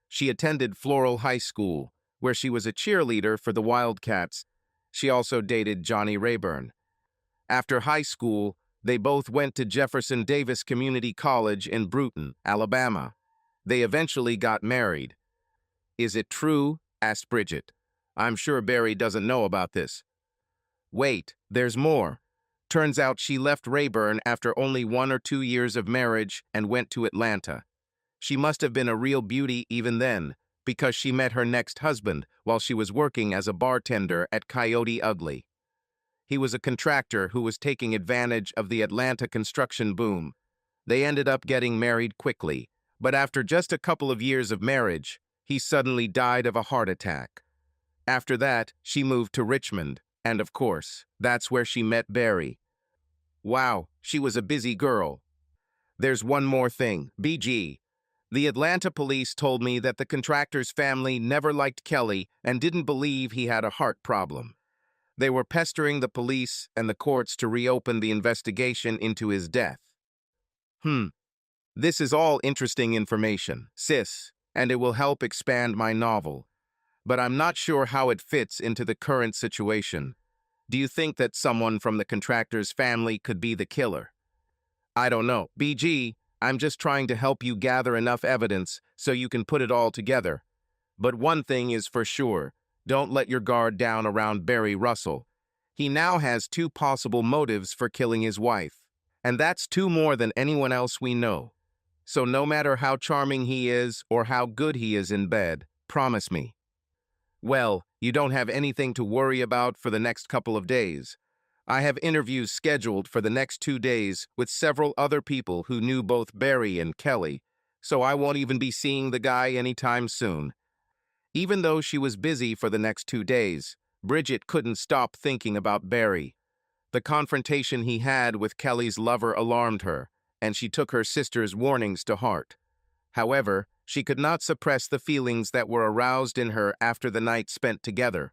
She attended Floral High School, where she was a cheerleader for the Wildcats. She also dated Johnny Rayburn. After high school, they both went to Jefferson Davis Community College in Brewton, Alabama. They eventually got married. "Is it true?" asked Bridget. "I'm sure Barry doesn't know about this." "Wait, there's more. Turns out she left Rayburn after only 1 or 2 years of marriage and went to Atlanta. She must have been a real beauty even then, because she met her next husband while she was working as a bartender at Coyote Ugly. He was a contractor who was taking advantage of the Atlanta construction boom. They ended up getting married quickly, but after just a couple of years of marriage, he suddenly died of a heart attack. After that, she moved to Richmond, and of course, that's where she met Barry. Wow, she was a busy girl. There's one more thing, BG. The Atlanta police told me that the contractor's family never liked Kelly and didn't believe he had a heart problem. They were pestering the police and the courts to reopen the investigation into his death. This is all interesting information, sis, and it will help expand my novel. But I'm not sure how it fits into the current situation. Do you think that someone from the contractor's family could be the killer? I don't know. BG, I'm just trying to help you gather enough evidence so you can put it all together. But one thing is for sure, don't let your guard down around Barry Russell. He now has two possible motives for killing his wife, and that's two more than anyone else we know. So no matter how charming he is or how good he is in bed, promise me. Well, you don't have anything to worry about for the next couple of days. I have interviews scheduled for the next 2 days with several other people who knew both Barry and Kelly, so I won't even be seeing the guy anytime soon. Even though she was busy for the next 2 days, Bridget couldn't stop thinking about Barry. The confrontation he had with Kelly's lover alarmed her, and she took her sister's warnings to heart. However, she could not suppress the feelings that were aroused in her after the night spent together.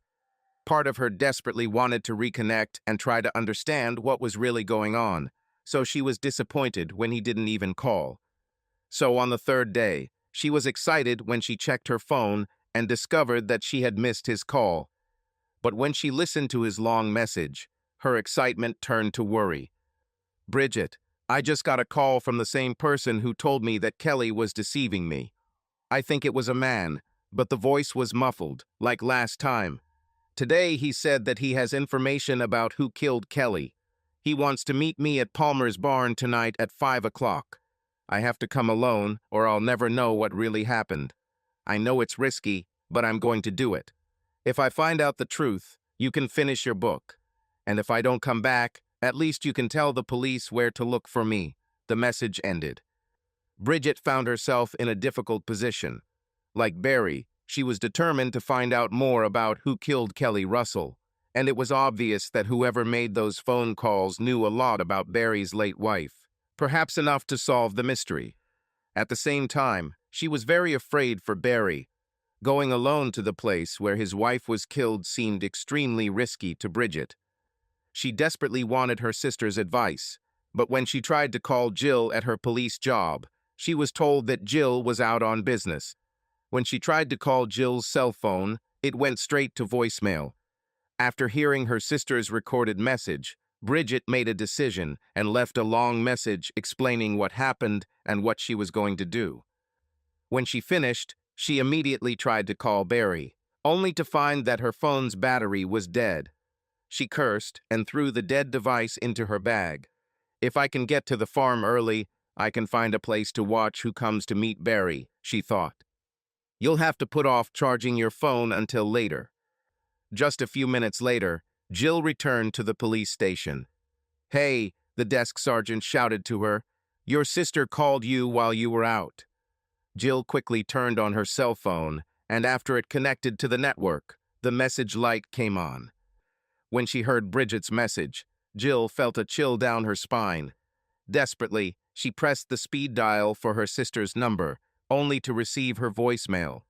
Part of her desperately wanted to reconnect and try to understand what was really going on, so she was disappointed when he didn't even call. So on the third day, she was excited when she checked her phone and discovered that she had missed his call. But when she listened to his long message, her excitement turned to worry. Bridget, I just got a call from the same person who told me that Kelly was deceiving me. I think it was a man, but the voice was muffled, like last time. Today he said that he has information about who killed Kelly. He wants to meet me at Palmer's barn tonight at 5 o'clock. I have to come alone, or I'll never know what really happened. I know it's risky, but I'm going to do it. If I find out the truth, you can finish your book. And if I don't come back, at least you can tell the police where to look for me. The message ended. Bridget found herself in a difficult position. Like Barry, she was determined to find out more about who killed Kelly Russell, and it was obvious that whoever made those phone calls knew a lot about Barry's late wife, perhaps enough to solve the mystery. At the same time, she was very afraid for Barry. Going alone to the place where his wife was killed seemed extremely risky to Bridget. She desperately wanted her sister's advice, but when she tried to call Jill at her police job, she was told that Jill was out on business. When she tried to call Jill's cell phone, it went straight to voicemail. After hearing her sister's recorded message, Bridget made a decision and left a long message explaining what happened and what she was going to do. When she finished, she immediately tried to call Barry, only to find that her phone's battery was dead. She cursed and threw the dead device into her bag. If I can get to the farm early, I can find a place to watch who comes to meet Barry, she thought. You'll have to put off charging your phone until later. Just a few minutes later, Jill returned to the police station. Hey, the desk sergeant shouted to her. Your sister called you while you were out. Jill quickly turned on her cell phone, and after it connected to the network, the message light came on. When she heard Bridget's message, Jill felt a chill down her spine. Desperately, she pressed the speed dial for her sister's number, only to receive her voicemail.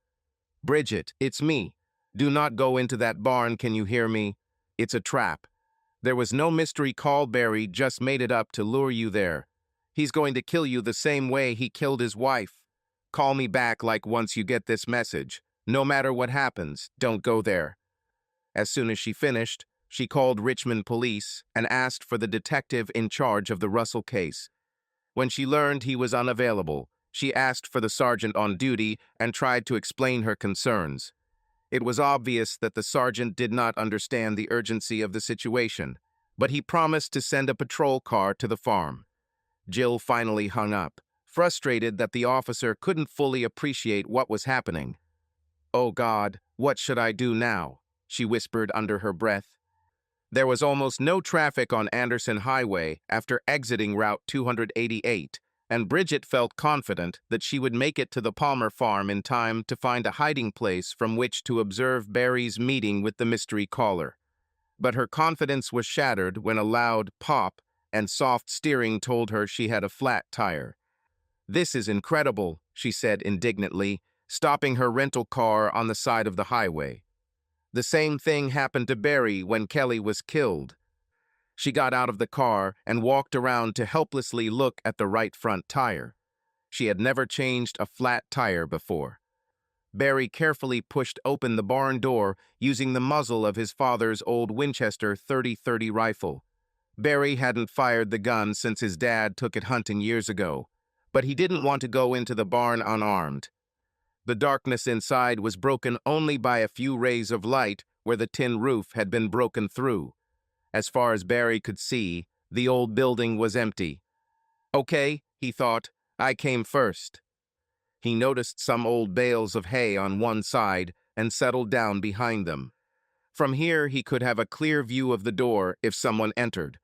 Bridget, it's me. Do not go into that barn, can you hear me? It's a trap. There was no mystery call. Barry just made it up to lure you there. He's going to kill you the same way he killed his wife. Call me back like once you get this message. No matter what happens, don't go there. As soon as she finished, she called Richmond police and asked for the detective in charge of the Russell case. When she learned he was unavailable, she asked for the sergeant on duty and tried to explain her concerns. It was obvious that the sergeant did not understand the urgency of the situation, but he promised to send a patrol car to the farm. Jill finally hung up, frustrated that the officer couldn't fully appreciate what was happening. "Oh God, what should I do now?" she whispered under her breath. There was almost no traffic on Anderson Highway after exiting Route 288, and Bridget felt confident that she would make it to the Palmer farm in time to find a hiding place from which to observe Barry's meeting with the mystery caller. But her confidence was shattered when a loud pop and soft steering told her she had a flat tire. "This is incredible," she said indignantly, stopping her rental car on the side of the highway. The same thing happened to Barry when Kelly was killed. She got out of the car and walked around to helplessly look at the right front tire. She had never changed a flat tire before. Barry carefully pushed open the barn door using the muzzle of his father's old Winchester .30-30 rifle. Barry hadn't fired the gun since his dad took it hunting years ago, but he didn't want to go into the barn unarmed. The darkness inside was broken only by a few rays of light where the tin roof had been broken through. As far as Barry could see, the old building was empty. "Okay," he thought, "I came first." He noticed some old bales of hay on one side and settled down behind them. From here, he could have a clear view of the door if someone entered.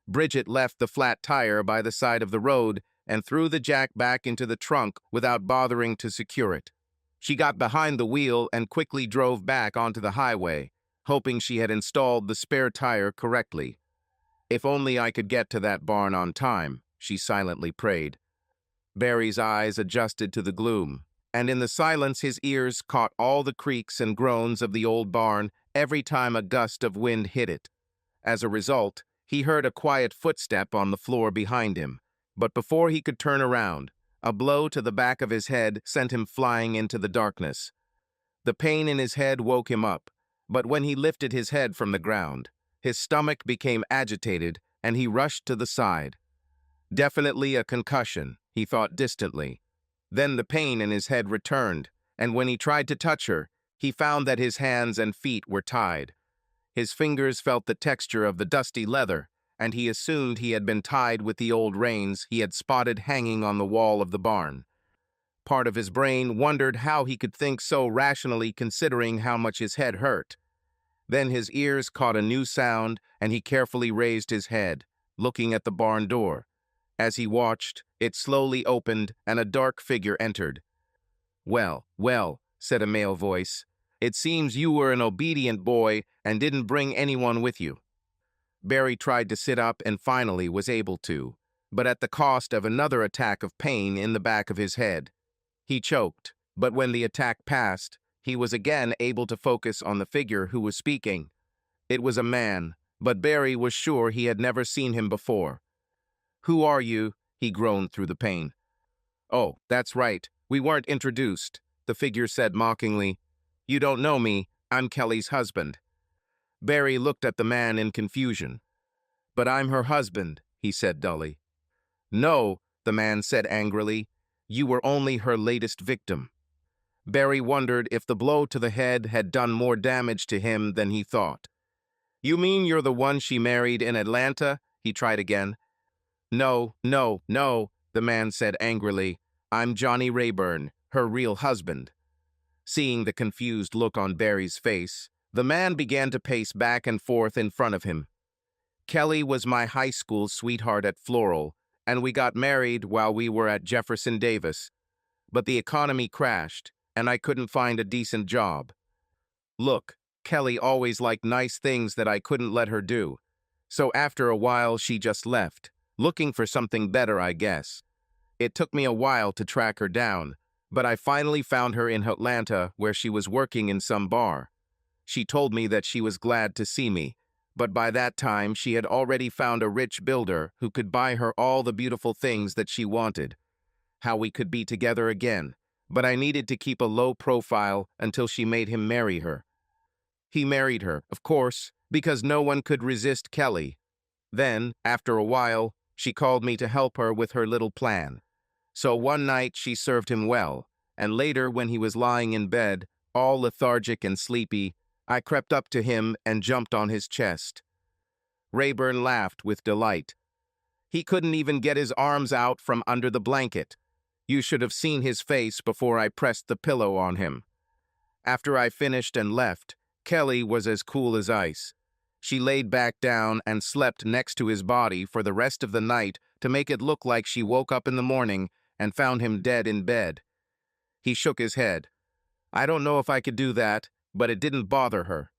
Bridget left the flat tire by the side of the road and threw the jack back into the trunk without bothering to secure it. She got behind the wheel and quickly drove back onto the highway, hoping she had installed the spare tire correctly. "If only I could get to that barn on time," she silently prayed. Barry's eyes adjusted to the gloom, and in the silence his ears caught all the creaks and groans of the old barn every time a gust of wind hit it. As a result, he heard a quiet footstep on the floor behind him, but before he could turn around, a blow to the back of his head sent him flying into the darkness. The pain in his head woke him up, but when he lifted his head from the ground, his stomach became agitated and he rushed to the side. Definitely a concussion, he thought distantly. Then the pain in his head returned, and when he tried to touch her, he found that his hands and feet were tied. His fingers felt the texture of the dusty leather, and he assumed he had been tied with the old reins he had spotted hanging on the wall of the barn. Part of his brain wondered how he could think so rationally considering how much his head hurt. Then his ears caught a new sound, and he carefully raised his head, looking at the barn door. As he watched, it slowly opened and a dark figure entered. "Well, well," said a male voice, "it seems you were an obedient boy and didn't bring anyone with you." Barry tried to sit up and finally was able to, but at the cost of another attack of pain in the back of his head. He choked, but when the attack passed, he was again able to focus on the figure who was speaking. It was a man, but Barry was sure he had never seen him before. "Who are you?" he groaned through the pain. "Oh, that's right, we weren't introduced," the figure said mockingly. "You don't know me, I'm Kelly's husband." Barry looked at the man in confusion. "But I'm her husband," he said dully. "No," the man said angrily, "you were only her latest victim." Barry wondered if the blow to the head had done more damage to him than he thought. "You mean you're the one she married in Atlanta?" he tried again. "No, no, no," the man said angrily. "I'm Johnny Rayburn, her real husband." Seeing the confused look on Barry's face, the man began to pace back and forth in front of him. "Kelly was my high school sweetheart at Floral, and we got married while we were at Jefferson Davis. But the economy crashed, and I couldn't find a decent job. Look, Kelly always liked nice things that I couldn't let her do. So after a while, she just left, looking for something better, I guess. It took me a while to track her down, but I finally found her in Atlanta where she was working in some bar. She told me that she was glad to see me, but by that time she had already found a rich builder who could buy her all the beautiful things that she wanted. How we could be together again, but I needed to keep a low profile until she made him marry her. He married her, of course, because no one could resist Kelly. Then, after a while, she called me to help her with her little plan. So one night she served him well, and later when he was lying in bed, all lethargic and sleepy, I crept up to him and jumped on his chest. Rayburn laughed with delight. He couldn't even get his arms out from under the blanket. You should have seen his face before I pressed the pillow on him. After I finished and left, Kelly was as cool as ice. She laid back down and slept next to his body for the rest of the night to make it look like she woke up in the morning and found him dead in bed. He shook his head. I don't know if I could do that, but it didn't bother her.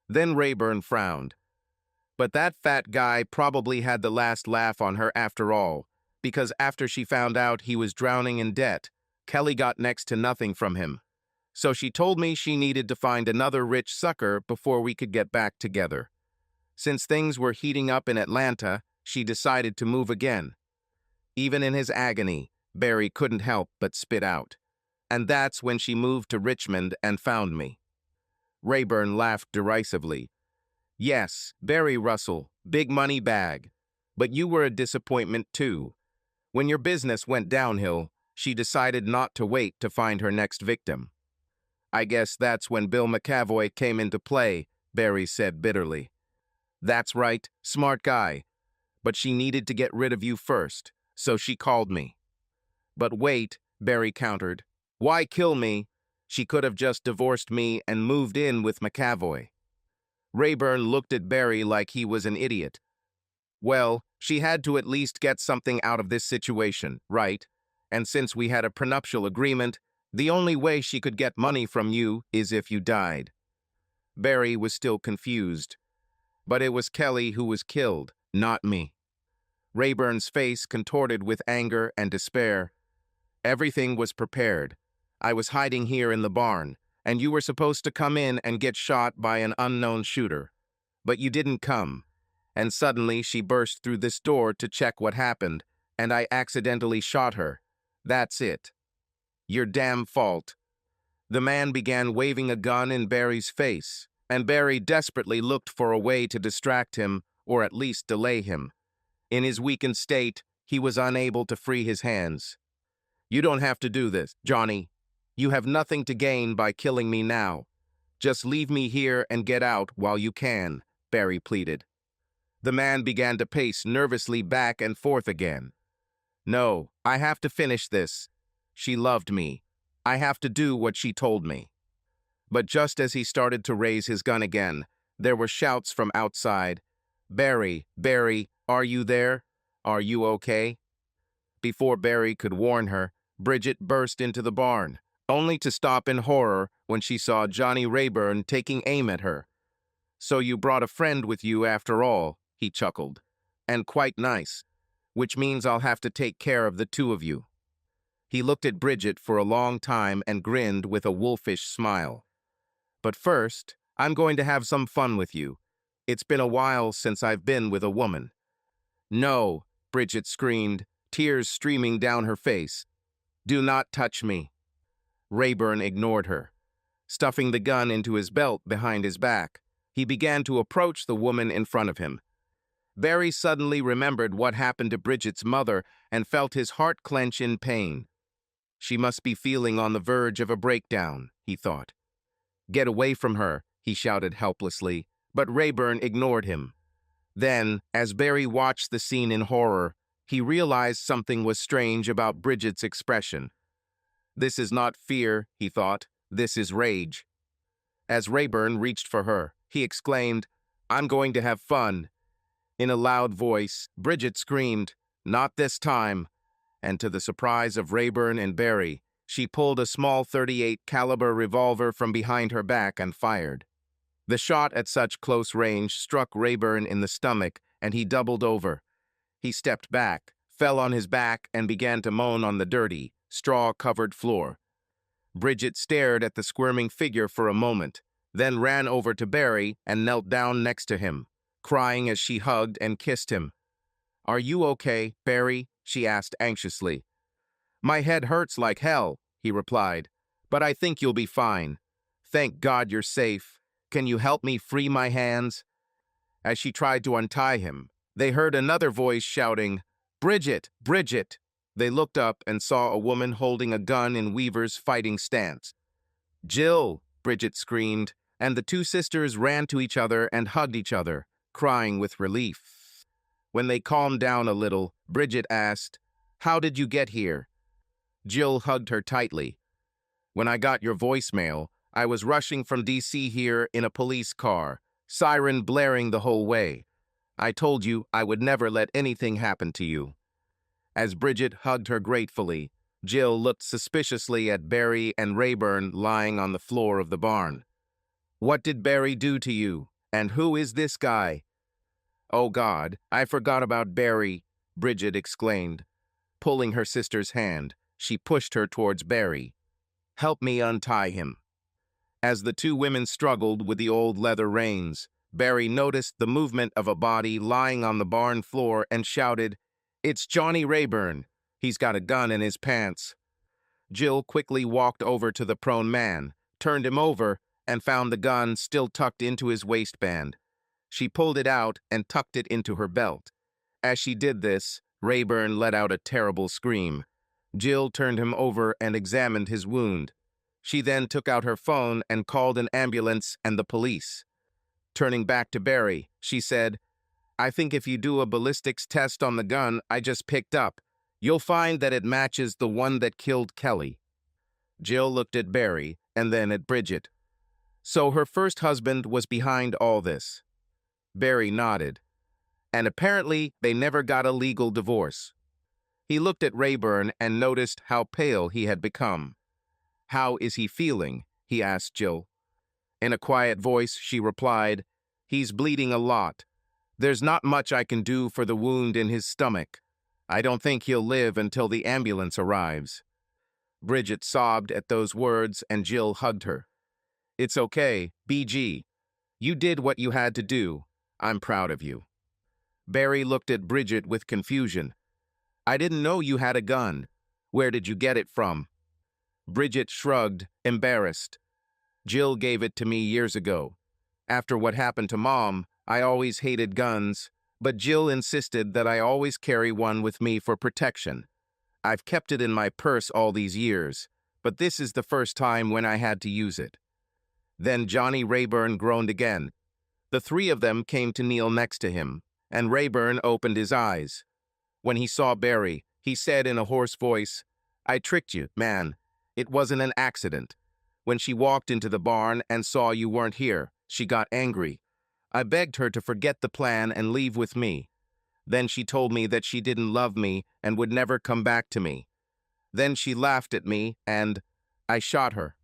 Then Rayburn frowned. But that fat guy probably had the last laugh on her after all, because after she found out he was drowning in debt, Kelly got next to nothing from him. So she told me she needed to find another rich sucker before we could get back together. Since things were heating up in Atlanta, she decided to move again. Even in his agony, Barry couldn't help but spit out. And that's when she moved to Richmond and found me. Rayburn laughed derisively. Yes, Barry Russell, big money bag. But you were a disappointment too. When your business went downhill, she decided not to wait to find her next victim. I guess that's when Bill McAvoy came into play, Barry said bitterly. That's right, smart guy. But she needed to get rid of you first, so she called me. But wait, Barry countered. Why kill me? She could have just divorced me and moved in with McAvoy. Rayburn looked at Barry like he was an idiot. Well, she had to at least get something out of this situation, right? And since we had a prenuptial agreement, the only way she could get money from you is if you died. Barry was still confused. But it was Kelly who was killed, not me. Rayburn's face contorted with anger and despair. Everything was prepared. I was hiding here in the barn, and you were supposed to come in and get shot by an unknown shooter. But you didn't come. And suddenly she burst through this door to check what happened, and I accidentally shot her. That's it. Your damn fault. The man began waving a gun in Barry's face, and Barry desperately looked for a way to distract him, or at least delay him. In his weakened state, he was unable to free his hands. You don't have to do this, Johnny. You have nothing to gain by killing me now. Just leave me here and get out while you can, Barry pleaded. The man began to pace nervously back and forth again. No, I have to finish this. She loved me. I have to do what she told me. But just as he started to raise his gun again, there were shouts from outside. Barry, Barry, are you there? Are you okay? Before Barry could warn her, Bridget burst into the barn, only to stop in horror when she saw Johnny Rayburn taking aim at her. So you brought a friend with you after all, he chuckled. And quite nice, which means I'll have to take care of the two of you. He looked at Bridget for a long time and grinned with a wolfish smile. But first, I'm going to have some fun with you. It's been a while since I've been with a woman. No, Bridget screamed, tears streaming down her face. Do not touch me. Rayburn ignored her. Stuffing the gun into his belt behind his back, he began to approach the woman in front of him. Barry suddenly remembered what happened to Bridget's mother and felt his heart clench in pain. She must be feeling on the verge of a breakdown, he thought. Get away from her, he shouted helplessly, but Rayburn ignored him. Then, as Barry watched the scene in horror, he realized something was strange about Bridget's expression. This is not fear, he thought. This is rage. As Rayburn reached for her, he exclaimed, I'm going to have fun. In a loud voice, Bridget screamed, Not this time. And to the surprise of Rayburn and Barry, she pulled a small .38 caliber revolver from behind her back and fired. The shot at such close range struck Rayburn in the stomach, and he doubled over. He stepped back, fell on his back, and began to moan on the dirty, straw-covered floor. Bridget stared at the squirming figure for a moment, then ran over to Barry and knelt down next to him, crying as she hugged and kissed him. Are you okay, Barry? She asked anxiously. My head hurts like hell, he replied, but I think you'll be fine. Thank God you're safe. Can you help me free my hands? As she tried to untie him, they heard another voice shouting, Bridget, Bridget! They looked up and saw a woman holding a gun in Weaver's fighting stance. Jill, Bridget screamed, and the two sisters ran to each other and hugged each other, crying with relief. When they calmed down a little, Bridget asked, "How did you get here?" Jill hugged her tightly. "When I got your voicemail, I was rushing from DC here in a police car, siren blaring the whole way. I told you I would never let anything happen to you." As Bridget hugged her gratefully, Jill looked suspiciously at Barry and Rayburn lying on the floor of the barn. "What did Barry do to you? And who is this guy?" "Oh God, I forgot about Barry," Bridget exclaimed. Pulling her sister's hand, she pushed her towards Barry. "Help me untie him." As the two women struggled with the old leather reins, Barry noticed the movement of a body lying on the barn floor and shouted, "It's Johnny Rayburn. He's got a gun in his pants." Jill quickly walked over to the prone man, turned him over, and found the gun still tucked into his waistband. She pulled it out and tucked it into her belt. As she did this, Rayburn let out a terrible scream. Jill turned him over and examined his wound. She then took out her phone and called an ambulance and the police. Turning back to Barry, she said, "I think if you do a ballistics test on the gun I just picked up, you'll find that it matches the one that killed Kelly." Jill looked at Barry and then at Bridget. "So her first husband was behind all this?" Barry nodded. "And apparently they never got a legal divorce." He looked at Rayburn and noticed how pale he had become. "How is he feeling?" he asked Jill. In a quiet voice, she replied, "He's bleeding a lot. There's not much I can do for the wound in his stomach. I don't think he'll live until the ambulance arrives." Bridget sobbed at those words and Jill hugged her. "It's okay, BG. You did what you had to do. I'm proud of you." Barry looked at Bridget with confusion. "I didn't know you had a gun. Where did you get it from?" Bridget shrugged, embarrassed. "Jill gave it to me years ago. After what happened to Mom, I always hated guns, but Jill insisted that I always carry one with me for protection. I've kept it in my purse all these years, but this is the first time when I had to use it." Then Johnny Rayburn groaned again. The three of them came to kneel next to him, and Rayburn opened his eyes. When he saw Barry, he said in a hoarse voice, "I tricked you, man. It wasn't an accident. When she walked into the barn and saw you weren't here, she got angry. I begged her to forget the plan and leave with me. Then she told me that she didn't love me and would never come back to me. Then she laughed at me and I shot her."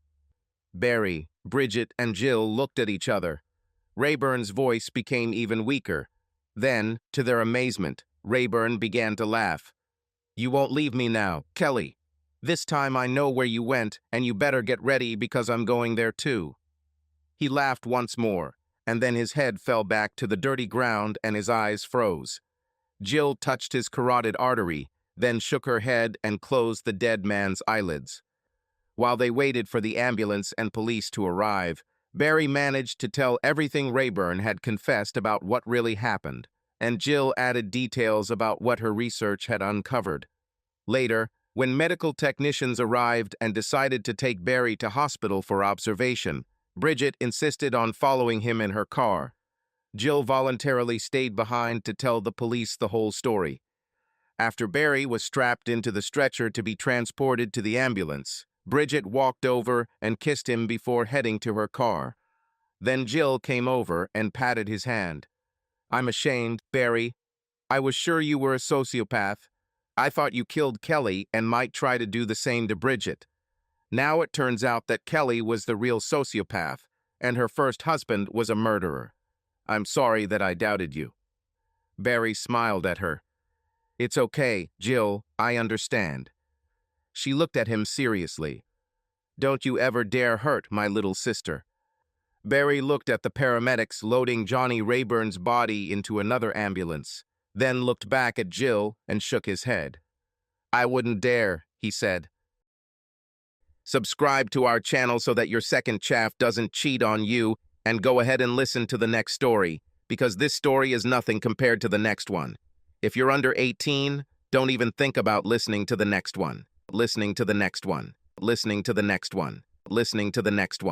Barry, Bridget, and Jill looked at each other. Rayburn's voice became even weaker. Then, to their amazement, Rayburn began to laugh. "You won't leave me now, Kelly. This time I know where you went, and you better get ready because I'm going there too." He laughed once more, and then his head fell back to the dirty ground and his eyes froze. Jill touched his carotid artery, then shook her head and closed the dead man's eyelids. While they waited for the ambulance and police to arrive, Barry managed to tell everything Rayburn had confessed about what really happened, and Jill added details about what her research had uncovered. Later, when medical technicians arrived and decided to take Barry to hospital for observation, Bridget insisted on following him in her car. Jill voluntarily stayed behind to tell the police the whole story. After Barry was strapped into the stretcher to be transported to the ambulance, Bridget walked over and kissed him before heading to her car. Then Jill came over and patted his hand. "I'm ashamed, Barry. I was sure you were a sociopath. I thought you killed Kelly and might try to do the same to Bridget. Now it turns out that Kelly was the real sociopath, and her first husband was a murderer. I'm sorry that I doubted you." Barry smiled at her. "It's okay, Jill, I understand." She looked at him seriously. "Don't you ever dare hurt my little sister." Barry looked at the paramedics loading Johnny Rayburn's body into another ambulance, then looked back at Jill and shook his head. "I wouldn't dare," he said. Subscribe to our channel so that your second chaff doesn't cheat on you, and go ahead and listen to the next story, because this story is nothing compared to the next one. If you're under 18, don't even think about listening to the next one. Listening to the next one. Listening to the next one. Listening to the next one.